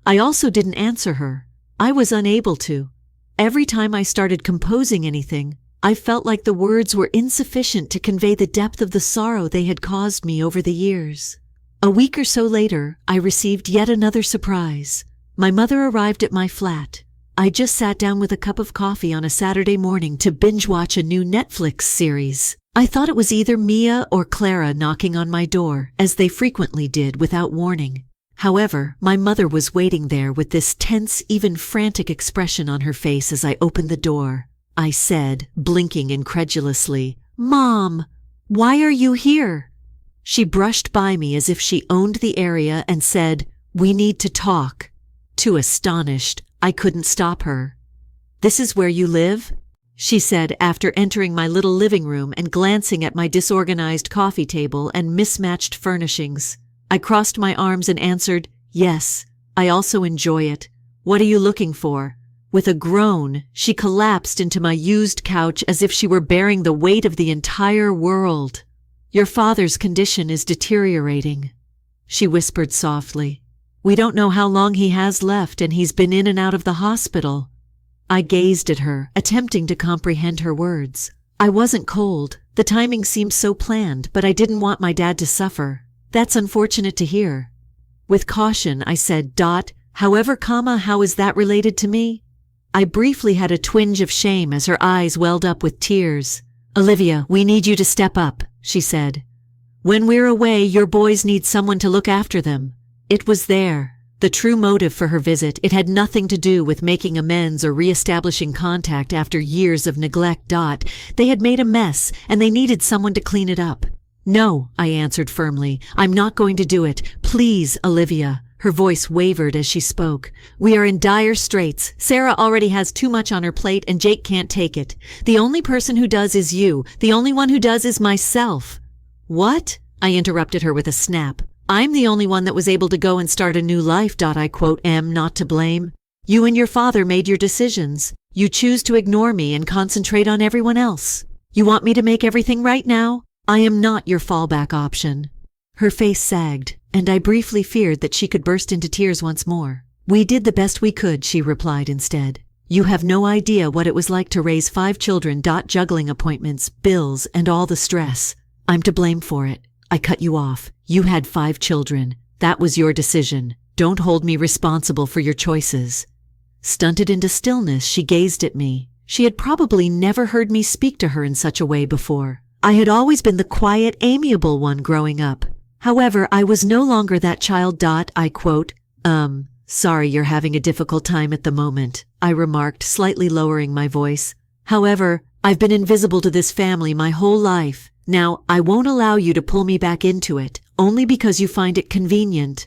I also didn't answer her. I was unable to. Every time I started composing anything, I felt like the words were insufficient to convey the depth of the sorrow they had caused me over the years. A week or so later, I received yet another surprise. My mother arrived at my flat. I just sat down with a cup of coffee on a Saturday morning to binge-watch a new Netflix series. I thought it was either Mia or Clara knocking on my door, as they frequently did without warning. However, my mother was waiting there with this tense, even frantic expression on her face as I opened the door. I said, blinking incredulously, "Mom, why are you here?" She brushed by me as if she owned the area and said, "We need to talk." Too astonished, I couldn't stop her. "This is where you live?" she said after entering my little living room and glancing at my disorganized coffee table and mismatched furnishings. I crossed my arms and answered, "Yes, I also enjoy it. What are you looking for?" With a groan, she collapsed into my used couch as if she were bearing the weight of the entire world. "Your father's condition is deteriorating," she whispered softly. "We don't know how long he has left, and he's been in and out of the hospital." I gazed at her, attempting to comprehend her words. I wasn't cold. The timing seemed so planned, but I didn't want my dad to suffer. "That's unfortunate to hear." With caution, I said, "However, how is that related to me?" I briefly had a twinge of shame as her eyes welled up with tears. "Olivia, we need you to step up," she said. "When we're away, your boys need someone to look after them." It was there. The true motive for her visit. It had nothing to do with making amends or re-establishing contact after years of neglect. They had made a mess, and they needed someone to clean it up. "No," I answered firmly. "I'm not going to do it. Please, Olivia." Her voice wavered as she spoke. "We are in dire straits. Sarah already has too much on her plate and Jake can't take it. The only person who does is you. The only one who does is myself." "What?" I interrupted her with a snap. "I'm the only one that was able to go and start a new life. I quote, am not to blame. You and your father made your decisions. You choose to ignore me and concentrate on everyone else. You want me to make everything right now? I am not your fallback option." Her face sagged, and I briefly feared that she could burst into tears once more. "We did the best we could," she replied instead. "You have no idea what it was like to raise 5 children. Juggling appointments, bills, and all the stress. I'm to blame for it. I cut you off. You had 5 children. That was your decision. Don't hold me responsible for your choices." Stunted into stillness, she gazed at me. She had probably never heard me speak to her in such a way before. I had always been the quiet, amiable one growing up. However, I was no longer that child. I quote, Sorry you're having a difficult time at the moment, I remarked, slightly lowering my voice. However, I've been invisible to this family my whole life. Now, I won't allow you to pull me back into it, only because you find it convenient.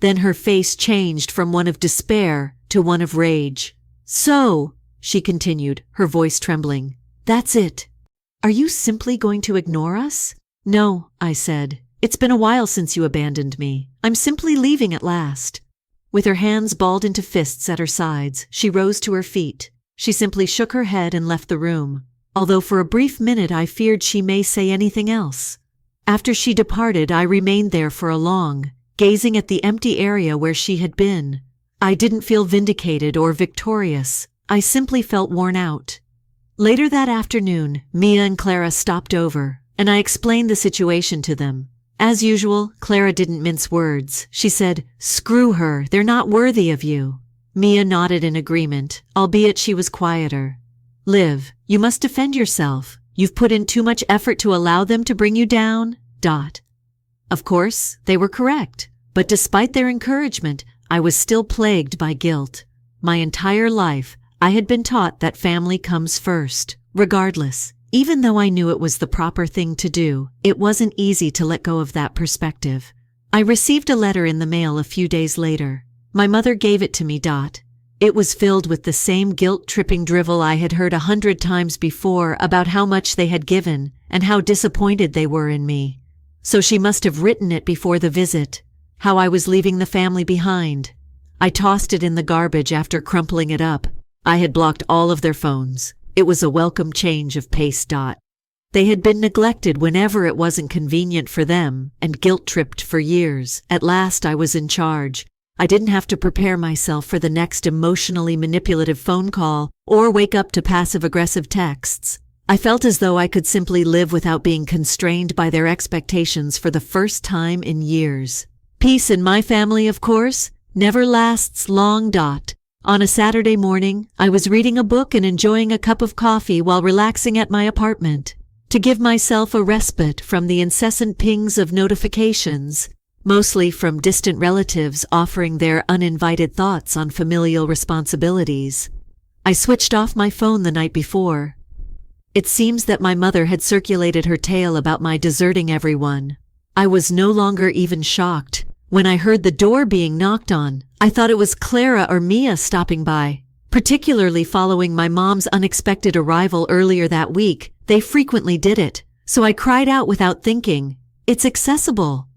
Then her face changed from one of despair to one of rage. So, she continued, her voice trembling, that's it. Are you simply going to ignore us? No, I said. It's been a while since you abandoned me. I'm simply leaving at last. With her hands balled into fists at her sides, she rose to her feet. She simply shook her head and left the room, although for a brief minute I feared she may say anything else. After she departed, I remained there for long, gazing at the empty area where she had been. I didn't feel vindicated or victorious. I simply felt worn out. Later that afternoon, Mia and Clara stopped over, and I explained the situation to them. As usual, Clara didn't mince words. She said, "Screw her, they're not worthy of you." Mia nodded in agreement, albeit she was quieter. "Liv, you must defend yourself. You've put in too much effort to allow them to bring you down. ... Of course, they were correct, but despite their encouragement, I was still plagued by guilt. My entire life, I had been taught that family comes first, regardless. Even though I knew it was the proper thing to do, it wasn't easy to let go of that perspective. I received a letter in the mail a few days later. My mother gave it to me. It was filled with the same guilt-tripping drivel I had heard 100 times before about how much they had given and how disappointed they were in me. So she must have written it before the visit, how I was leaving the family behind. I tossed it in the garbage after crumpling it up. I had blocked all of their phones. It was a welcome change of pace. They had been neglected whenever it wasn't convenient for them and guilt-tripped for years. At last I was in charge. I didn't have to prepare myself for the next emotionally manipulative phone call or wake up to passive-aggressive texts. I felt as though I could simply live without being constrained by their expectations for the first time in years. Peace in my family, of course, never lasts long. On a Saturday morning, I was reading a book and enjoying a cup of coffee while relaxing at my apartment. To give myself a respite from the incessant pings of notifications, mostly from distant relatives offering their uninvited thoughts on familial responsibilities, I switched off my phone the night before. It seems that my mother had circulated her tale about my deserting everyone. I was no longer even shocked. When I heard the door being knocked on, I thought it was Clara or Mia stopping by. Particularly following my mom's unexpected arrival earlier that week, they frequently did it, so I cried out without thinking, "It's accessible."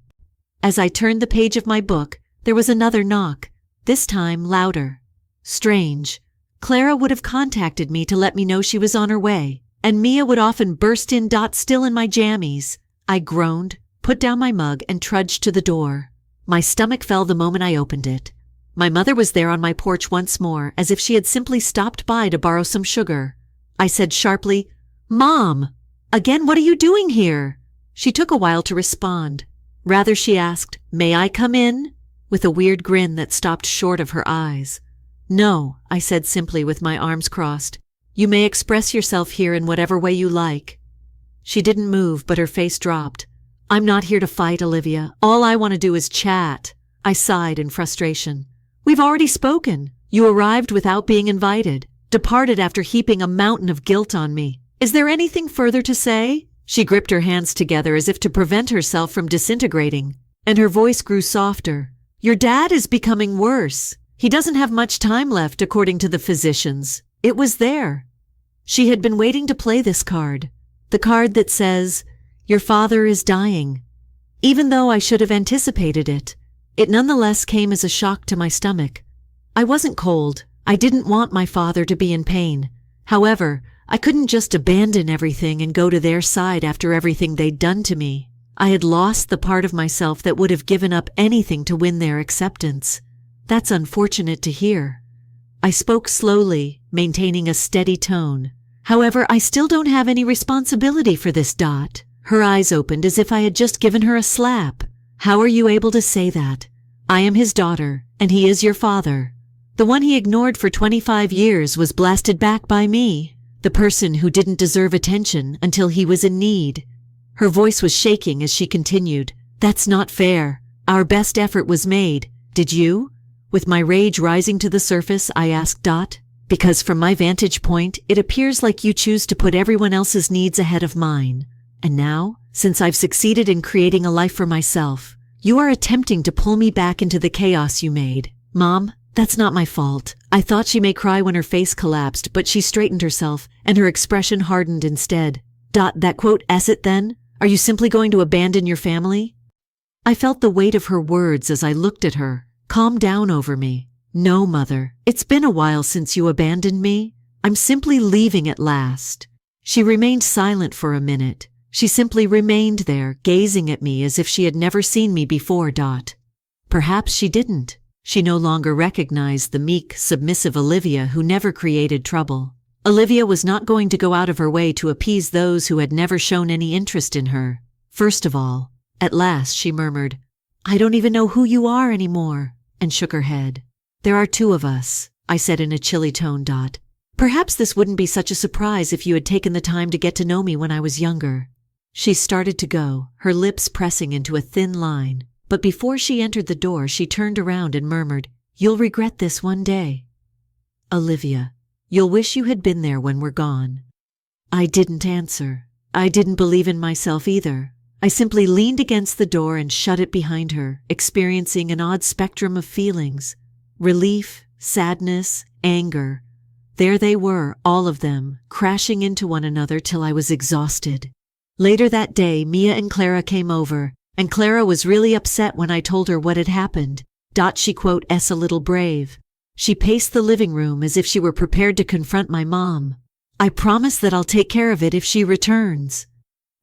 As I turned the page of my book, there was another knock, this time louder. Strange. Clara would have contacted me to let me know she was on her way, and Mia would often burst in. Still in my jammies. I groaned, put down my mug, and trudged to the door. My stomach fell the moment I opened it. My mother was there on my porch once more, as if she had simply stopped by to borrow some sugar. I said sharply, "Mom! Again, what are you doing here?" She took a while to respond. Rather, she asked, "May I come in?" with a weird grin that stopped short of her eyes. "No," I said simply with my arms crossed. "You may express yourself here in whatever way you like." She didn't move, but her face dropped. "I'm not here to fight, Olivia. All I want to do is chat." I sighed in frustration. "We've already spoken. You arrived without being invited, departed after heaping a mountain of guilt on me. Is there anything further to say?" She gripped her hands together as if to prevent herself from disintegrating, and her voice grew softer. "Your dad is becoming worse. He doesn't have much time left, according to the physicians." It was there. She had been waiting to play this card. The card that says, "Your father is dying." Even though I should have anticipated it, it nonetheless came as a shock to my stomach. I wasn't cold. I didn't want my father to be in pain. However, I couldn't just abandon everything and go to their side after everything they'd done to me. I had lost the part of myself that would have given up anything to win their acceptance. That's unfortunate to hear. I spoke slowly, maintaining a steady tone. "However, I still don't have any responsibility for this. Her eyes opened as if I had just given her a slap. "How are you able to say that? I am his daughter, and he is your father. The one he ignored for 25 years was blasted back by me, the person who didn't deserve attention until he was in need." Her voice was shaking as she continued, "That's not fair. Our best effort was made. Did you? With my rage rising to the surface, I asked Dot, because from my vantage point, it appears like you choose to put everyone else's needs ahead of mine. And now, since I've succeeded in creating a life for myself, you are attempting to pull me back into the chaos you made. Mom, that's not my fault. I thought she may cry when her face collapsed, but she straightened herself, and her expression hardened instead. Dot, that quote, "S it then? Are you simply going to abandon your family?" I felt the weight of her words as I looked at her, calm down over me. No, Mother, it's been a while since you abandoned me. I'm simply leaving at last. She remained silent for a minute. She simply remained there, gazing at me as if she had never seen me before. Dot. Perhaps she didn't. She no longer recognized the meek, submissive Olivia who never created trouble. Olivia was not going to go out of her way to appease those who had never shown any interest in her. First of all, at last she murmured, "I don't even know who you are anymore," and shook her head. "There are two of us," I said in a chilly tone. Dot. "Perhaps this wouldn't be such a surprise if you had taken the time to get to know me when I was younger." She started to go, her lips pressing into a thin line. But before she entered the door, she turned around and murmured, "You'll regret this one day. Olivia, you'll wish you had been there when we're gone." I didn't answer. I didn't believe in myself either. I simply leaned against the door and shut it behind her, experiencing an odd spectrum of feelings. Relief, sadness, anger. There they were, all of them, crashing into one another till I was exhausted. Later that day, Mia and Clara came over, and Clara was really upset when I told her what had happened. She quote, "S a little brave." She paced the living room as if she were prepared to confront my mom. "I promise that I'll take care of it if she returns."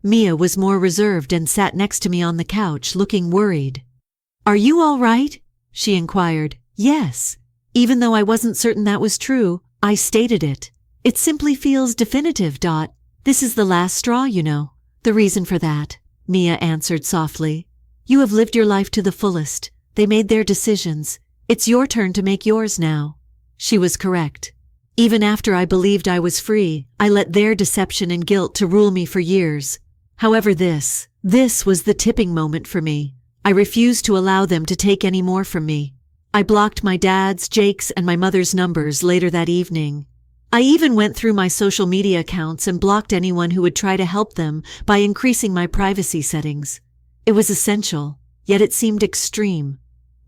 Mia was more reserved and sat next to me on the couch, looking worried. "Are you all right?" she inquired. "Yes." Even though I wasn't certain that was true, I stated it. "It simply feels definitive. This is the last straw, you know. The reason for that," Mia answered softly. "You have lived your life to the fullest. They made their decisions. It's your turn to make yours now." She was correct. Even after I believed I was free, I let their deception and guilt to rule me for years. However, this was the tipping moment for me. I refused to allow them to take any more from me. I blocked my dad's, Jake's, and my mother's numbers later that evening. I even went through my social media accounts and blocked anyone who would try to help them by increasing my privacy settings. It was essential, yet it seemed extreme.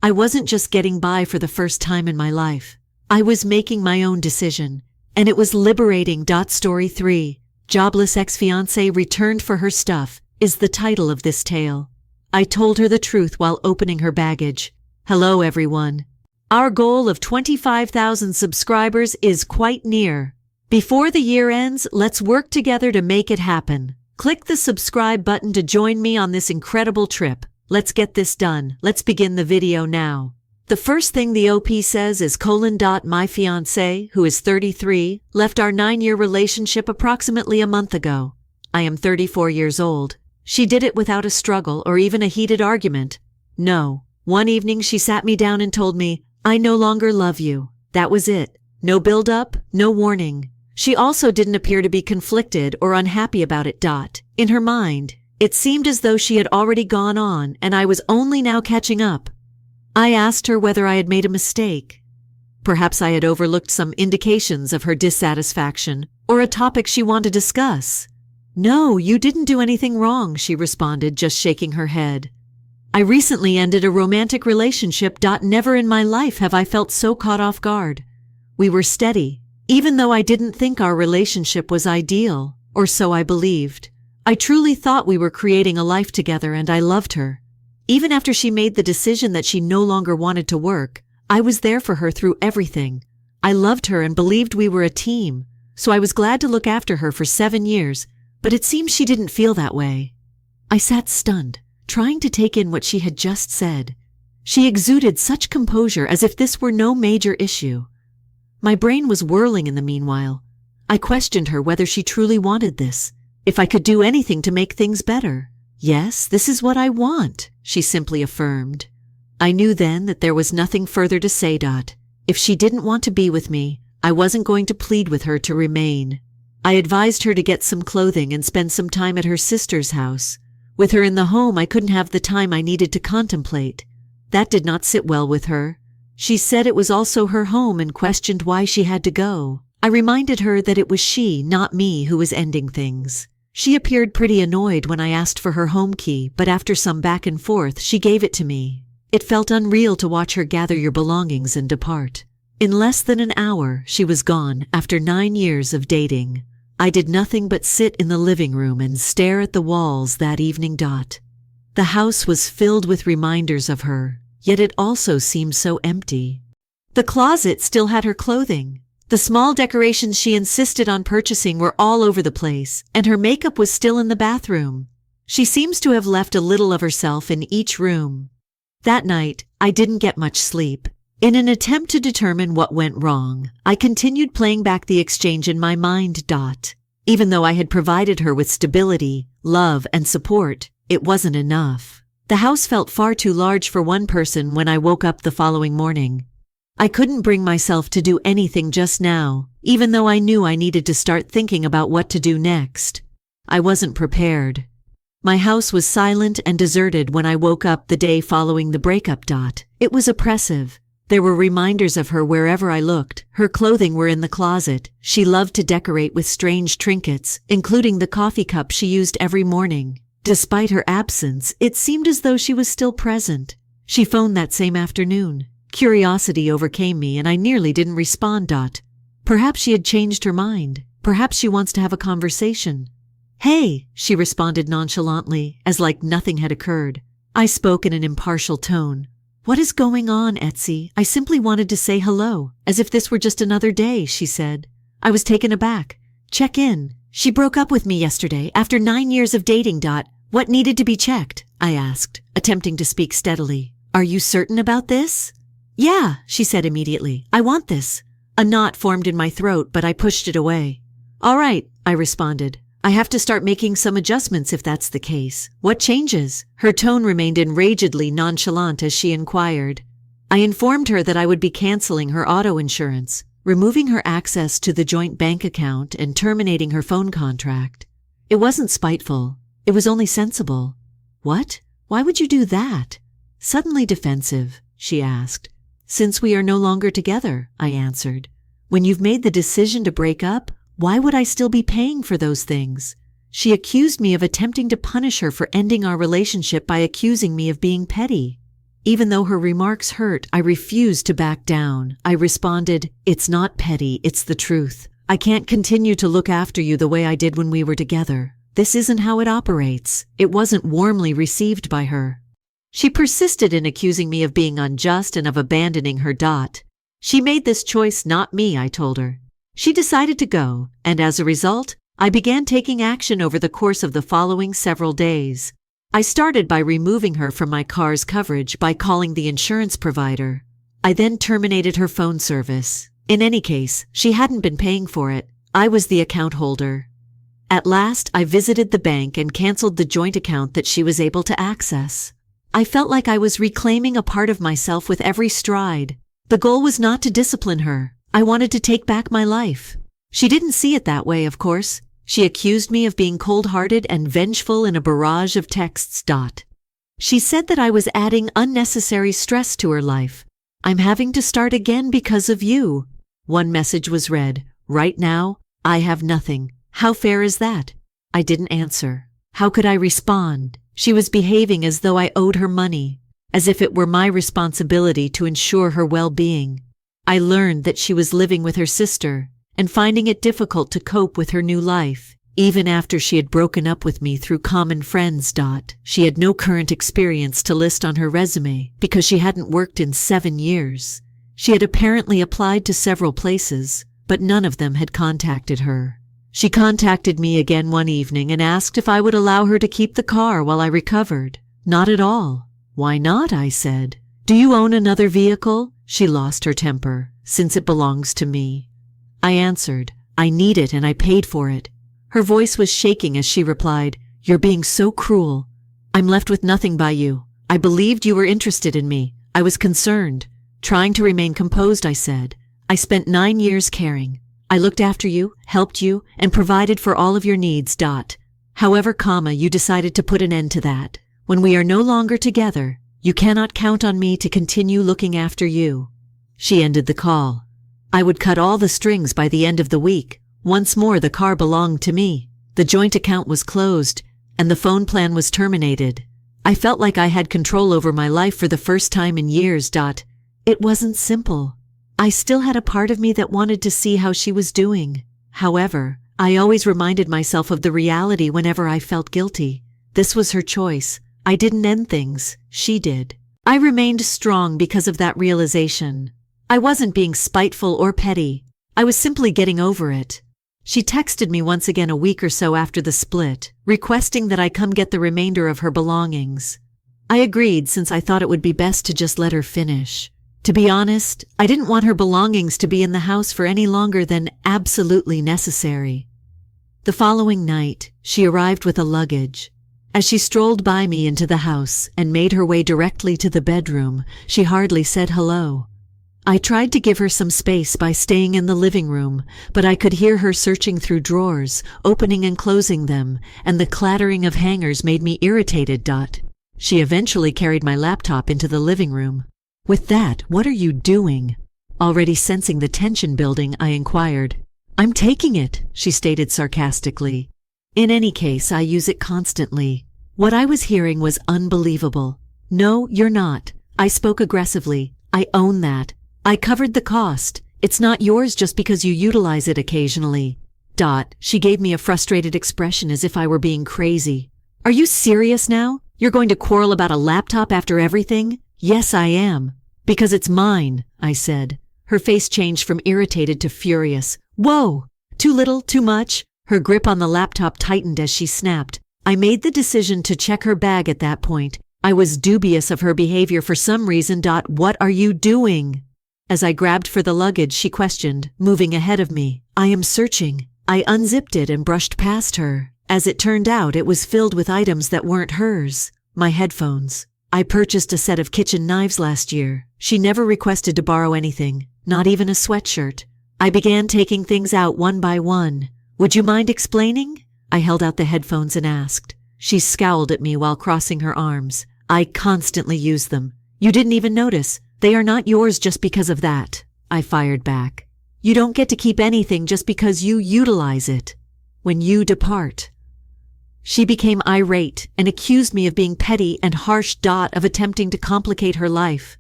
I wasn't just getting by for the first time in my life. I was making my own decision, and it was liberating. Story 3, Jobless Ex-Fiancé Returned for Her Stuff, is the title of this tale. I told her the truth while opening her baggage. Hello, everyone. Our goal of 25,000 subscribers is quite near. Before the year ends, let's work together to make it happen. Click the subscribe button to join me on this incredible trip. Let's get this done. Let's begin the video now. The first thing the OP says is : "My fiancé, who is 33, left our 9-year relationship approximately a month ago. I am 34 years old. She did it without a struggle or even a heated argument. No. One evening she sat me down and told me, 'I no longer love you.' That was it. No build-up, no warning. She also didn't appear to be conflicted or unhappy about it. In her mind, it seemed as though she had already gone on and I was only now catching up. I asked her whether I had made a mistake. Perhaps I had overlooked some indications of her dissatisfaction or a topic she wanted to discuss. 'No, you didn't do anything wrong,' she responded, just shaking her head. I recently ended a romantic relationship. Never in my life have I felt so caught off guard. We were steady, even though I didn't think our relationship was ideal, or so I believed. I truly thought we were creating a life together and I loved her. Even after she made the decision that she no longer wanted to work, I was there for her through everything. I loved her and believed we were a team, so I was glad to look after her for 7 years, but it seems she didn't feel that way." I sat stunned, trying to take in what she had just said. She exuded such composure as if this were no major issue. My brain was whirling in the meanwhile. I questioned her whether she truly wanted this, if I could do anything to make things better. "Yes, this is what I want," she simply affirmed. I knew then that there was nothing further to say. If she didn't want to be with me, I wasn't going to plead with her to remain. I advised her to get some clothing and spend some time at her sister's house. With her in the home, I couldn't have the time I needed to contemplate. That did not sit well with her. She said it was also her home and questioned why she had to go. I reminded her that it was she, not me, who was ending things. She appeared pretty annoyed when I asked for her home key, but after some back and forth, she gave it to me. It felt unreal to watch her gather your belongings and depart. In less than an hour, she was gone after 9 years of dating. I did nothing but sit in the living room and stare at the walls that evening. The house was filled with reminders of her, yet it also seemed so empty. The closet still had her clothing. The small decorations she insisted on purchasing were all over the place, and her makeup was still in the bathroom. She seems to have left a little of herself in each room. That night, I didn't get much sleep. In an attempt to determine what went wrong, I continued playing back the exchange in my mind. Even though I had provided her with stability, love, and support, it wasn't enough. The house felt far too large for one person when I woke up the following morning. I couldn't bring myself to do anything just now, even though I knew I needed to start thinking about what to do next. I wasn't prepared. My house was silent and deserted when I woke up the day following the breakup. It was oppressive. There were reminders of her wherever I looked. Her clothing were in the closet. She loved to decorate with strange trinkets, including the coffee cup she used every morning. Despite her absence, it seemed as though she was still present. She phoned that same afternoon. Curiosity overcame me and I nearly didn't respond. Perhaps she had changed her mind. Perhaps she wants to have a conversation. "Hey," she responded nonchalantly, as like nothing had occurred. I spoke in an impartial tone. "What is going on, Etsy? I simply wanted to say hello, as if this were just another day," she said. I was taken aback. "Check in. She broke up with me yesterday after 9 years of dating. What needed to be checked?" I asked, attempting to speak steadily. "Are you certain about this?" "Yeah," she said immediately. "I want this." A knot formed in my throat, but I pushed it away. "All right," I responded. "I have to start making some adjustments if that's the case. What changes?" Her tone remained enragedly nonchalant as she inquired. I informed her that I would be canceling her auto insurance, removing her access to the joint bank account, and terminating her phone contract. It wasn't spiteful. It was only sensible. "What? Why would you do that?" Suddenly defensive, she asked. "Since we are no longer together," I answered. "When you've made the decision to break up, why would I still be paying for those things?" She accused me of attempting to punish her for ending our relationship by accusing me of being petty. Even though her remarks hurt, I refused to back down. I responded, "It's not petty, it's the truth. I can't continue to look after you the way I did when we were together. This isn't how it operates." It wasn't warmly received by her. She persisted in accusing me of being unjust and of abandoning her. She made this choice, not me, I told her. She decided to go, and as a result, I began taking action over the course of the following several days. I started by removing her from my car's coverage by calling the insurance provider. I then terminated her phone service. In any case, she hadn't been paying for it. I was the account holder. At last, I visited the bank and canceled the joint account that she was able to access. I felt like I was reclaiming a part of myself with every stride. The goal was not to discipline her. I wanted to take back my life. She didn't see it that way, of course. She accused me of being cold-hearted and vengeful in a barrage of texts. She said that I was adding unnecessary stress to her life. "I'm having to start again because of you." One message was read, "Right now, I have nothing. How fair is that?" I didn't answer. How could I respond? She was behaving as though I owed her money, as if it were my responsibility to ensure her well-being. I learned that she was living with her sister and finding it difficult to cope with her new life, even after she had broken up with me through common friends. She had no current experience to list on her resume because she hadn't worked in 7 years. She had apparently applied to several places, but none of them had contacted her. She contacted me again one evening and asked if I would allow her to keep the car while I recovered. "Not at all." "Why not?" I said. "Do you own another vehicle?" She lost her temper. "Since it belongs to me." I answered, "I need it and I paid for it." Her voice was shaking as she replied, "You're being so cruel. I'm left with nothing by you. I believed you were interested in me. I was concerned." Trying to remain composed, I said, "I spent 9 years caring. I looked after you, helped you, and provided for all of your needs. However, you decided to put an end to that. When we are no longer together, you cannot count on me to continue looking after you." She ended the call. I would cut all the strings by the end of the week. Once more the car belonged to me. The joint account was closed, and the phone plan was terminated. I felt like I had control over my life for the first time in years. It wasn't simple. I still had a part of me that wanted to see how she was doing. However, I always reminded myself of the reality whenever I felt guilty. This was her choice. I didn't end things. She did. I remained strong because of that realization. I wasn't being spiteful or petty. I was simply getting over it. She texted me once again a week or so after the split, requesting that I come get the remainder of her belongings. I agreed since I thought it would be best to just let her finish. To be honest, I didn't want her belongings to be in the house for any longer than absolutely necessary. The following night, she arrived with a luggage. As she strolled by me into the house and made her way directly to the bedroom, she hardly said hello. I tried to give her some space by staying in the living room, but I could hear her searching through drawers, opening and closing them, and the clattering of hangers made me irritated. She eventually carried my laptop into the living room. "With that, what are you doing?" Already sensing the tension building, I inquired. "I'm taking it," she stated sarcastically. "In any case, I use it constantly." What I was hearing was unbelievable. "No, you're not." I spoke aggressively. "I own that. I covered the cost. It's not yours just because you utilize it occasionally." She gave me a frustrated expression as if I were being crazy. "Are you serious now? You're going to quarrel about a laptop after everything?" "Yes, I am. Because it's mine," I said. Her face changed from irritated to furious. "Whoa! Too little, too much?" Her grip on the laptop tightened as she snapped. I made the decision to check her bag at that point. I was dubious of her behavior for some reason. "What are you doing?" As I grabbed for the luggage, she questioned, moving ahead of me. "I am searching." I unzipped it and brushed past her. As it turned out, it was filled with items that weren't hers. My headphones. I purchased a set of kitchen knives last year. She never requested to borrow anything, not even a sweatshirt. I began taking things out one by one. "Would you mind explaining?" I held out the headphones and asked. She scowled at me while crossing her arms. "I constantly use them. You didn't even notice. They are not yours just because of that," I fired back. "You don't get to keep anything just because you utilize it. When you depart." She became irate and accused me of being petty and harsh. Of attempting to complicate her life.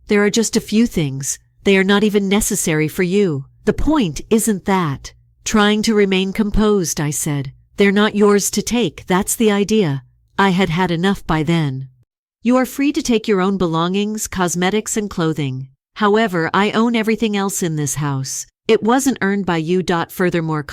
"There are just a few things. They are not even necessary for you. The point isn't that." Trying to remain composed, I said. "They're not yours to take, that's the idea." I had had enough by then. "You are free to take your own belongings, cosmetics, and clothing. However, I own everything else in this house. It wasn't earned by you. Furthermore,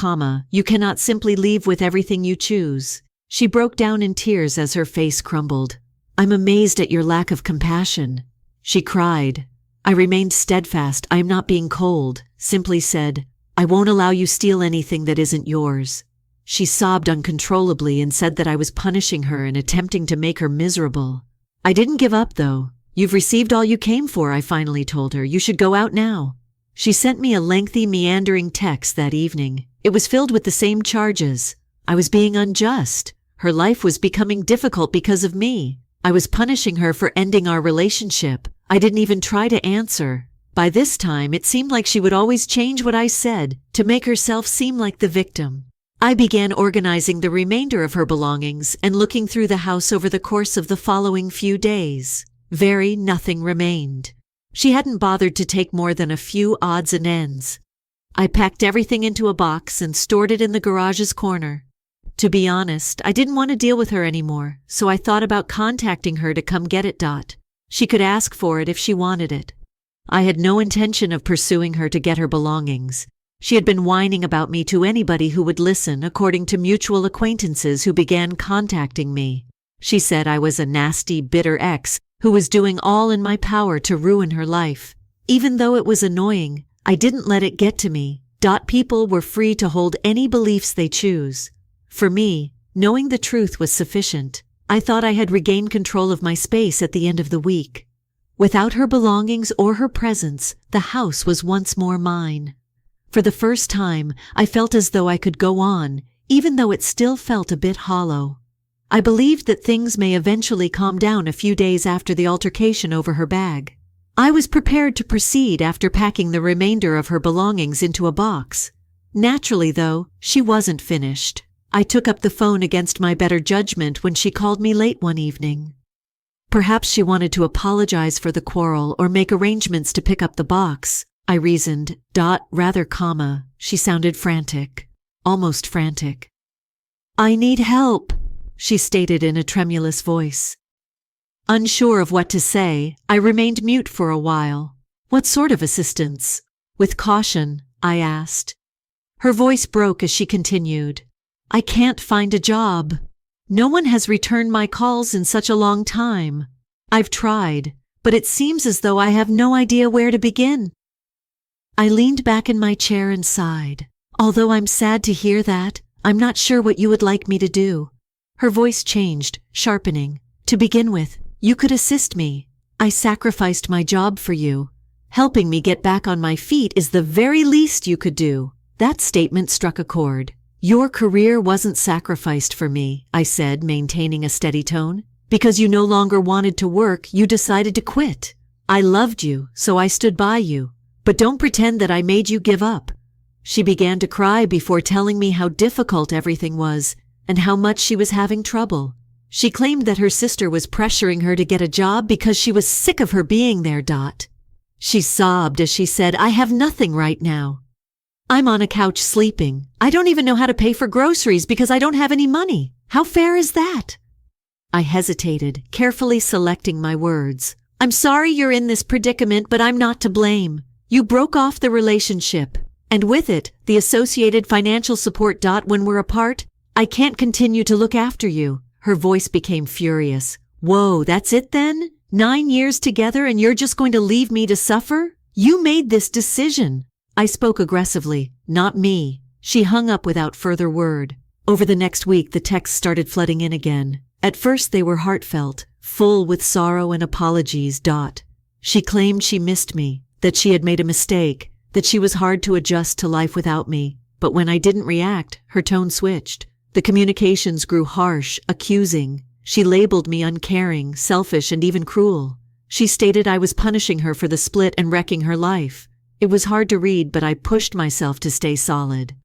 you cannot simply leave with everything you choose." She broke down in tears as her face crumbled. "I'm amazed at your lack of compassion," she cried. I remained steadfast. "I am not being cold," simply said. "I won't allow you steal anything that isn't yours." She sobbed uncontrollably and said that I was punishing her and attempting to make her miserable. I didn't give up, though. "You've received all you came for," I finally told her. "You should go out now." She sent me a lengthy, meandering text that evening. It was filled with the same charges. I was being unjust. Her life was becoming difficult because of me. I was punishing her for ending our relationship. I didn't even try to answer. By this time, it seemed like she would always change what I said to make herself seem like the victim. I began organizing the remainder of her belongings and looking through the house over the course of the following few days. Nothing remained. She hadn't bothered to take more than a few odds and ends. I packed everything into a box and stored it in the garage's corner. To be honest, I didn't want to deal with her anymore, so I thought about contacting her to come get it. She could ask for it if she wanted it. I had no intention of pursuing her to get her belongings. She had been whining about me to anybody who would listen, according to mutual acquaintances who began contacting me. She said I was a nasty, bitter ex who was doing all in my power to ruin her life. Even though it was annoying, I didn't let it get to me. People were free to hold any beliefs they choose. For me, knowing the truth was sufficient. I thought I had regained control of my space at the end of the week. Without her belongings or her presence, the house was once more mine. For the first time, I felt as though I could go on, even though it still felt a bit hollow. I believed that things may eventually calm down a few days after the altercation over her bag. I was prepared to proceed after packing the remainder of her belongings into a box. Naturally, though, she wasn't finished. I took up the phone against my better judgment when she called me late one evening. Perhaps she wanted to apologize for the quarrel or make arrangements to pick up the box, I reasoned. She sounded frantic, almost frantic. I need help, she stated in a tremulous voice. Unsure of what to say, I remained mute for a while. What sort of assistance? With caution, I asked. Her voice broke as she continued. I can't find a job. No one has returned my calls in such a long time. I've tried, but it seems as though I have no idea where to begin. I leaned back in my chair and sighed. Although I'm sad to hear that, I'm not sure what you would like me to do. Her voice changed, sharpening. To begin with, you could assist me. I sacrificed my job for you. Helping me get back on my feet is the very least you could do. That statement struck a chord. Your career wasn't sacrificed for me, I said, maintaining a steady tone. Because you no longer wanted to work, you decided to quit. I loved you, so I stood by you. But don't pretend that I made you give up. She began to cry before telling me how difficult everything was and how much she was having trouble. She claimed that her sister was pressuring her to get a job because she was sick of her being there. She sobbed as she said, I have nothing right now. I'm on a couch sleeping. I don't even know how to pay for groceries because I don't have any money. How fair is that? I hesitated, carefully selecting my words. I'm sorry you're in this predicament, but I'm not to blame. You broke off the relationship, and with it, the associated financial support. When we're apart, I can't continue to look after you. Her voice became furious. Whoa, that's it then? 9 years together and you're just going to leave me to suffer? You made this decision. I spoke aggressively. Not me. She hung up without further word. Over the next week, the texts started flooding in again. At first they were heartfelt, full with sorrow and apologies. She claimed she missed me, that she had made a mistake, that she was hard to adjust to life without me. But when I didn't react, her tone switched. The communications grew harsh, accusing. She labeled me uncaring, selfish, and even cruel. She stated I was punishing her for the split and wrecking her life. It was hard to read, but I pushed myself to stay solid.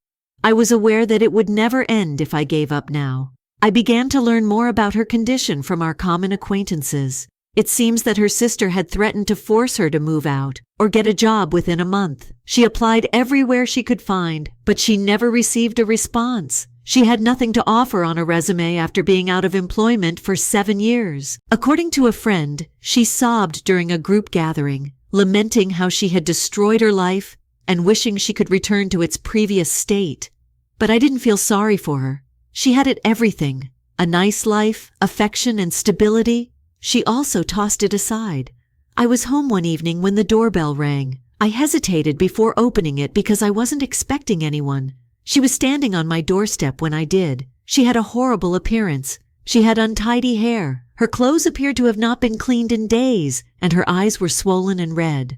I was aware that it would never end if I gave up now. I began to learn more about her condition from our common acquaintances. It seems that her sister had threatened to force her to move out or get a job within a month. She applied everywhere she could find, but she never received a response. She had nothing to offer on a resume after being out of employment for 7 years. According to a friend, she sobbed during a group gathering, lamenting how she had destroyed her life and wishing she could return to its previous state. But I didn't feel sorry for her. She had it everything. A nice life, affection, and stability. She also tossed it aside. I was home one evening when the doorbell rang. I hesitated before opening it because I wasn't expecting anyone. She was standing on my doorstep when I did. She had a horrible appearance. She had untidy hair. Her clothes appeared to have not been cleaned in days, and her eyes were swollen and red.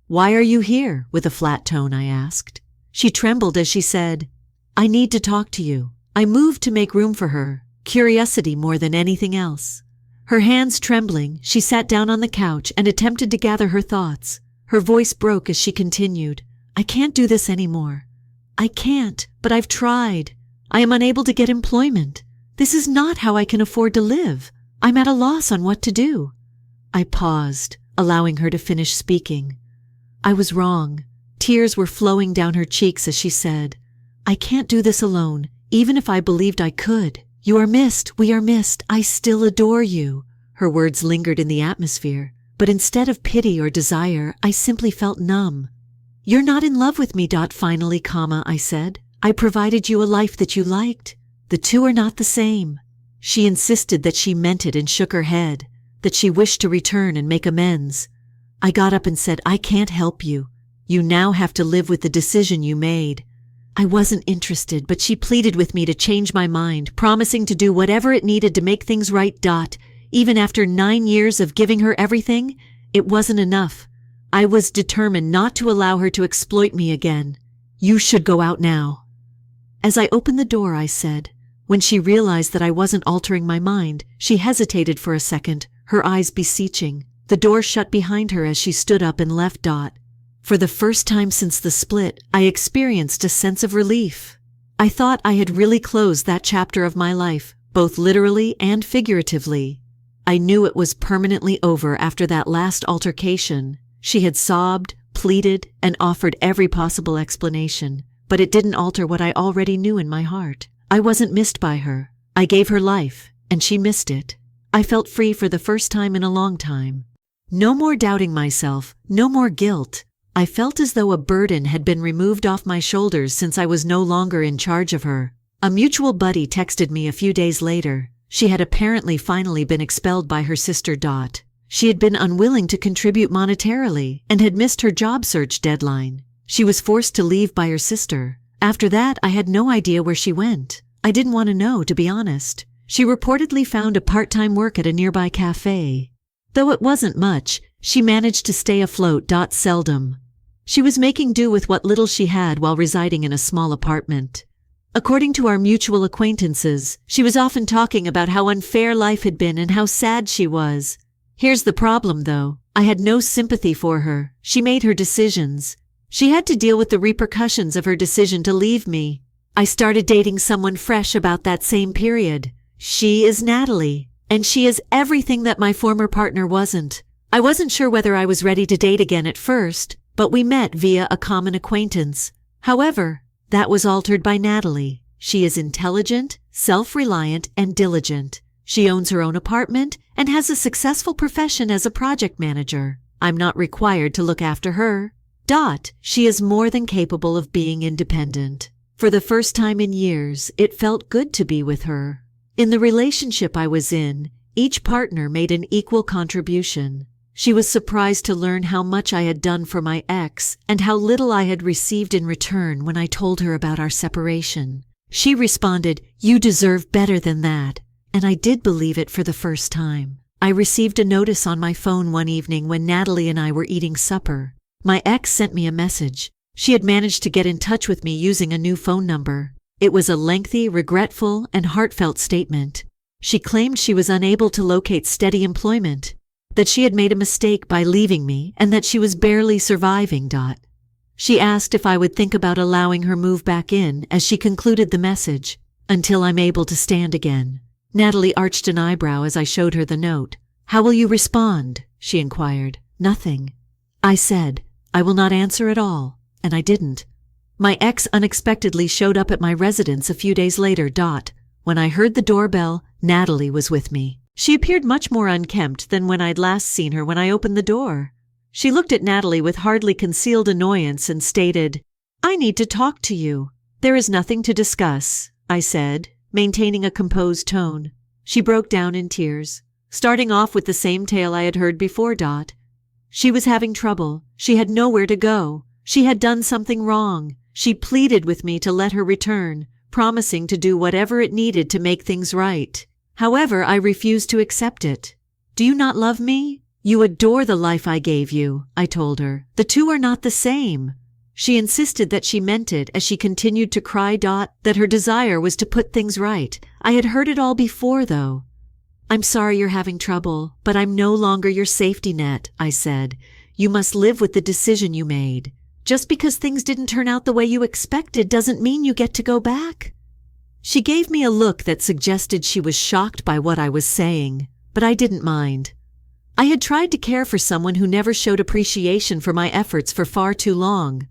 Why are you here? With a flat tone, I asked. She trembled as she said, I need to talk to you. I moved to make room for her, curiosity more than anything else. Her hands trembling, she sat down on the couch and attempted to gather her thoughts. Her voice broke as she continued, I can't do this anymore. I can't, but I've tried. I am unable to get employment. This is not how I can afford to live. I'm at a loss on what to do. I paused, allowing her to finish speaking. I was wrong. Tears were flowing down her cheeks as she said, I can't do this alone, even if I believed I could. You are missed, we are missed, I still adore you. Her words lingered in the atmosphere, but instead of pity or desire, I simply felt numb. You're not in love with me. Finally, I said. I provided you a life that you liked. The two are not the same. She insisted that she meant it and shook her head, that she wished to return and make amends. I got up and said, I can't help you. You now have to live with the decision you made. I wasn't interested, but she pleaded with me to change my mind, promising to do whatever it needed to make things right. Even after 9 years of giving her everything, it wasn't enough. I was determined not to allow her to exploit me again. You should go out now. As I opened the door, I said. When she realized that I wasn't altering my mind, she hesitated for a second, her eyes beseeching. The door shut behind her as she stood up and left. For the first time since the split, I experienced a sense of relief. I thought I had really closed that chapter of my life, both literally and figuratively. I knew it was permanently over after that last altercation. She had sobbed, pleaded, and offered every possible explanation, but it didn't alter what I already knew in my heart. I wasn't missed by her. I gave her life, and she missed it. I felt free for the first time in a long time. No more doubting myself, no more guilt. I felt as though a burden had been removed off my shoulders since I was no longer in charge of her. A mutual buddy texted me a few days later. She had apparently finally been expelled by her sister. She had been unwilling to contribute monetarily and had missed her job search deadline. She was forced to leave by her sister. After that, I had no idea where she went. I didn't want to know, to be honest. She reportedly found a part-time work at a nearby cafe. Though it wasn't much, she managed to stay afloat. Seldom. She was making do with what little she had while residing in a small apartment. According to our mutual acquaintances, she was often talking about how unfair life had been and how sad she was. Here's the problem, though. I had no sympathy for her. She made her decisions. She had to deal with the repercussions of her decision to leave me. I started dating someone fresh about that same period. She is Natalie, and she is everything that my former partner wasn't. I wasn't sure whether I was ready to date again at first, but we met via a common acquaintance. However, that was altered by Natalie. She is intelligent, self-reliant, and diligent. She owns her own apartment and has a successful profession as a project manager. I'm not required to look after her. She is more than capable of being independent. For the first time in years, it felt good to be with her. In the relationship I was in, each partner made an equal contribution. She was surprised to learn how much I had done for my ex and how little I had received in return when I told her about our separation. She responded, "You deserve better than that." And I did believe it for the first time. I received a notice on my phone one evening when Natalie and I were eating supper. My ex sent me a message. She had managed to get in touch with me using a new phone number. It was a lengthy, regretful, and heartfelt statement. She claimed she was unable to locate steady employment, that she had made a mistake by leaving me, and that she was barely surviving. She asked if I would think about allowing her move back in as she concluded the message, "Until I'm able to stand again." Natalie arched an eyebrow as I showed her the note. "How will you respond?" she inquired. "Nothing." I said, "I will not answer at all," and I didn't. My ex unexpectedly showed up at my residence a few days later. When I heard the doorbell, Natalie was with me. She appeared much more unkempt than when I'd last seen her when I opened the door. She looked at Natalie with hardly concealed annoyance and stated, "I need to talk to you." "There is nothing to discuss," I said, maintaining a composed tone. She broke down in tears, starting off with the same tale I had heard before. She was having trouble. She had nowhere to go. She had done something wrong. She pleaded with me to let her return, promising to do whatever it needed to make things right. However, I refused to accept it. "Do you not love me? You adore the life I gave you," I told her. "The two are not the same." She insisted that she meant it as she continued to cry. That her desire was to put things right. I had heard it all before, though. "I'm sorry you're having trouble, but I'm no longer your safety net," I said. "You must live with the decision you made. Just because things didn't turn out the way you expected doesn't mean you get to go back." She gave me a look that suggested she was shocked by what I was saying, but I didn't mind. I had tried to care for someone who never showed appreciation for my efforts for far too long.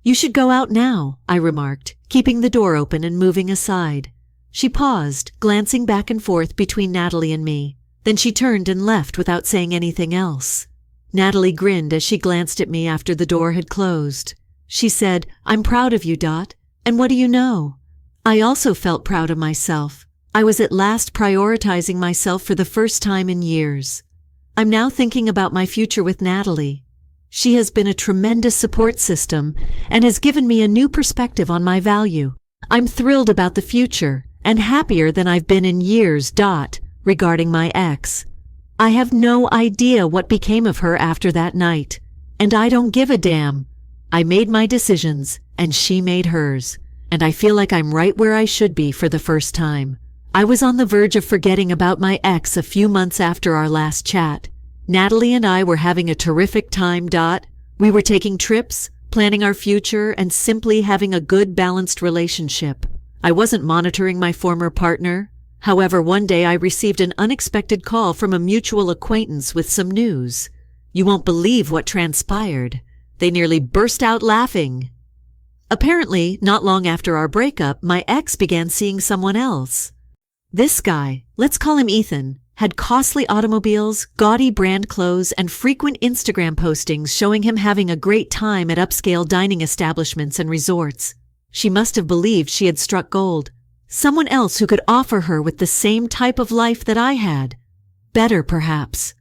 "You should go out now," I remarked, keeping the door open and moving aside. She paused, glancing back and forth between Natalie and me. Then she turned and left without saying anything else. Natalie grinned as she glanced at me after the door had closed. She said, "I'm proud of you, And what do you know? I also felt proud of myself. I was at last prioritizing myself for the first time in years. I'm now thinking about my future with Natalie. She has been a tremendous support system and has given me a new perspective on my value. I'm thrilled about the future and happier than I've been in years. Regarding my ex, I have no idea what became of her after that night, and I don't give a damn. I made my decisions, and she made hers, and I feel like I'm right where I should be for the first time. I was on the verge of forgetting about my ex a few months after our last chat. Natalie and I were having a terrific time. We were taking trips, planning our future, and simply having a good, balanced relationship. I wasn't monitoring my former partner. However, one day I received an unexpected call from a mutual acquaintance with some news. You won't believe what transpired. They nearly burst out laughing. Apparently, not long after our breakup, my ex began seeing someone else. This guy, let's call him Ethan, had costly automobiles, gaudy brand clothes, and frequent Instagram postings showing him having a great time at upscale dining establishments and resorts. She must have believed she had struck gold. Someone else who could offer her with the same type of life that I had. Better, perhaps.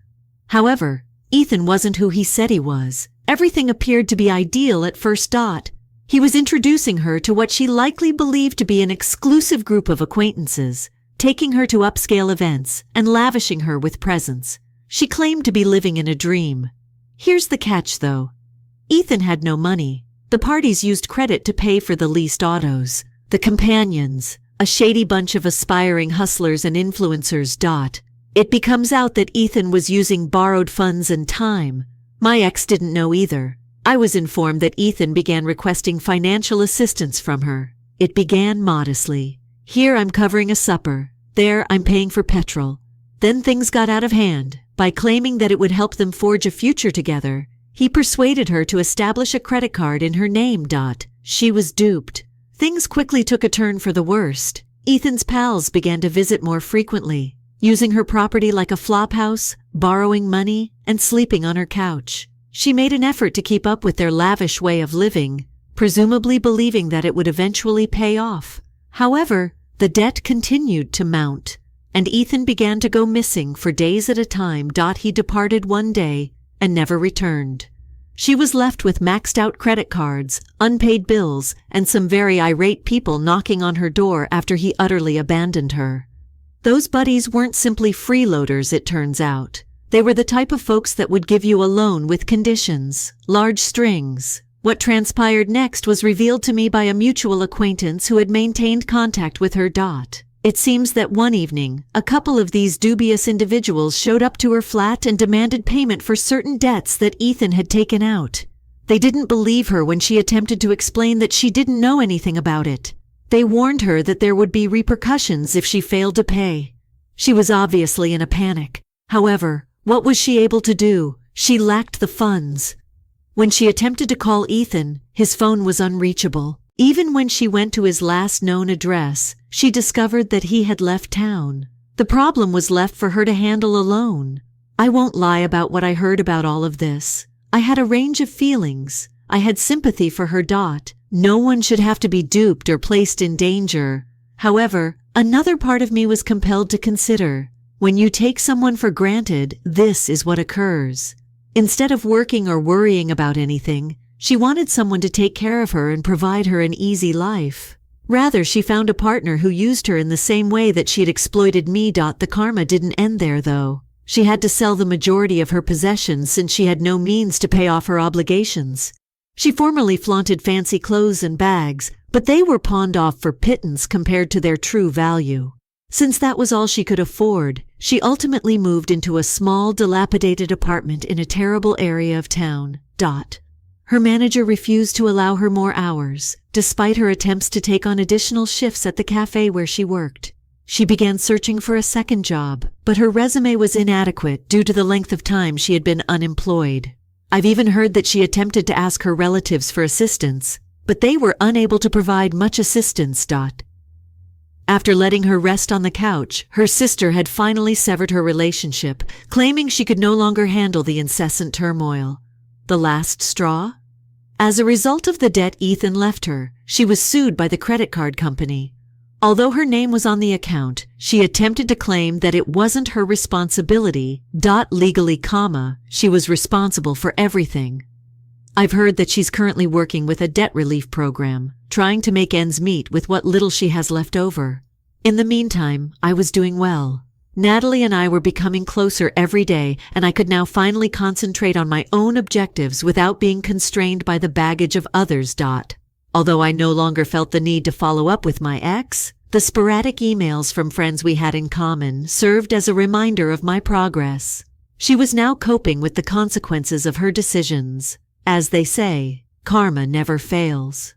However, Ethan wasn't who he said he was. Everything appeared to be ideal at first. He was introducing her to what she likely believed to be an exclusive group of acquaintances, taking her to upscale events and lavishing her with presents. She claimed to be living in a dream. Here's the catch, though. Ethan had no money. The parties used credit to pay for the leased autos. The companions, a shady bunch of aspiring hustlers and influencers. It becomes out that Ethan was using borrowed funds and time. My ex didn't know either. I was informed that Ethan began requesting financial assistance from her. It began modestly. Here I'm covering a supper. There I'm paying for petrol. Then things got out of hand. By claiming that it would help them forge a future together, he persuaded her to establish a credit card in her name. She was duped. Things quickly took a turn for the worst. Ethan's pals began to visit more frequently, using her property like a flophouse, borrowing money, and sleeping on her couch. She made an effort to keep up with their lavish way of living, presumably believing that it would eventually pay off. However, the debt continued to mount, and Ethan began to go missing for days at a time. He departed one day and never returned. She was left with maxed-out credit cards, unpaid bills, and some very irate people knocking on her door after he utterly abandoned her. Those buddies weren't simply freeloaders, it turns out. They were the type of folks that would give you a loan with conditions, large strings. What transpired next was revealed to me by a mutual acquaintance who had maintained contact with her. It seems that one evening, a couple of these dubious individuals showed up to her flat and demanded payment for certain debts that Ethan had taken out. They didn't believe her when she attempted to explain that she didn't know anything about it. They warned her that there would be repercussions if she failed to pay. She was obviously in a panic. However, what was she able to do? She lacked the funds. When she attempted to call Ethan, his phone was unreachable. Even when she went to his last known address, she discovered that he had left town. The problem was left for her to handle alone. I won't lie about what I heard about all of this. I had a range of feelings. I had sympathy for her. No one should have to be duped or placed in danger. However, another part of me was compelled to consider, when you take someone for granted, this is what occurs. Instead of working or worrying about anything, she wanted someone to take care of her and provide her an easy life. Rather, she found a partner who used her in the same way that she had exploited me. The karma didn't end there, though. She had to sell the majority of her possessions since she had no means to pay off her obligations. She formerly flaunted fancy clothes and bags, but they were pawned off for pittance compared to their true value. Since that was all she could afford, she ultimately moved into a small, dilapidated apartment in a terrible area of town. Her manager refused to allow her more hours, despite her attempts to take on additional shifts at the cafe where she worked. She began searching for a second job, but her resume was inadequate due to the length of time she had been unemployed. I've even heard that she attempted to ask her relatives for assistance, but they were unable to provide much assistance. After letting her rest on the couch, her sister had finally severed her relationship, claiming she could no longer handle the incessant turmoil. The last straw? As a result of the debt Ethan left her, she was sued by the credit card company. Although her name was on the account, she attempted to claim that it wasn't her responsibility. Legally, she was responsible for everything. I've heard that she's currently working with a debt relief program, trying to make ends meet with what little she has left over. In the meantime, I was doing well. Natalie and I were becoming closer every day, and I could now finally concentrate on my own objectives without being constrained by the baggage of others. Although I no longer felt the need to follow up with my ex, the sporadic emails from friends we had in common served as a reminder of my progress. She was now coping with the consequences of her decisions. As they say, karma never fails.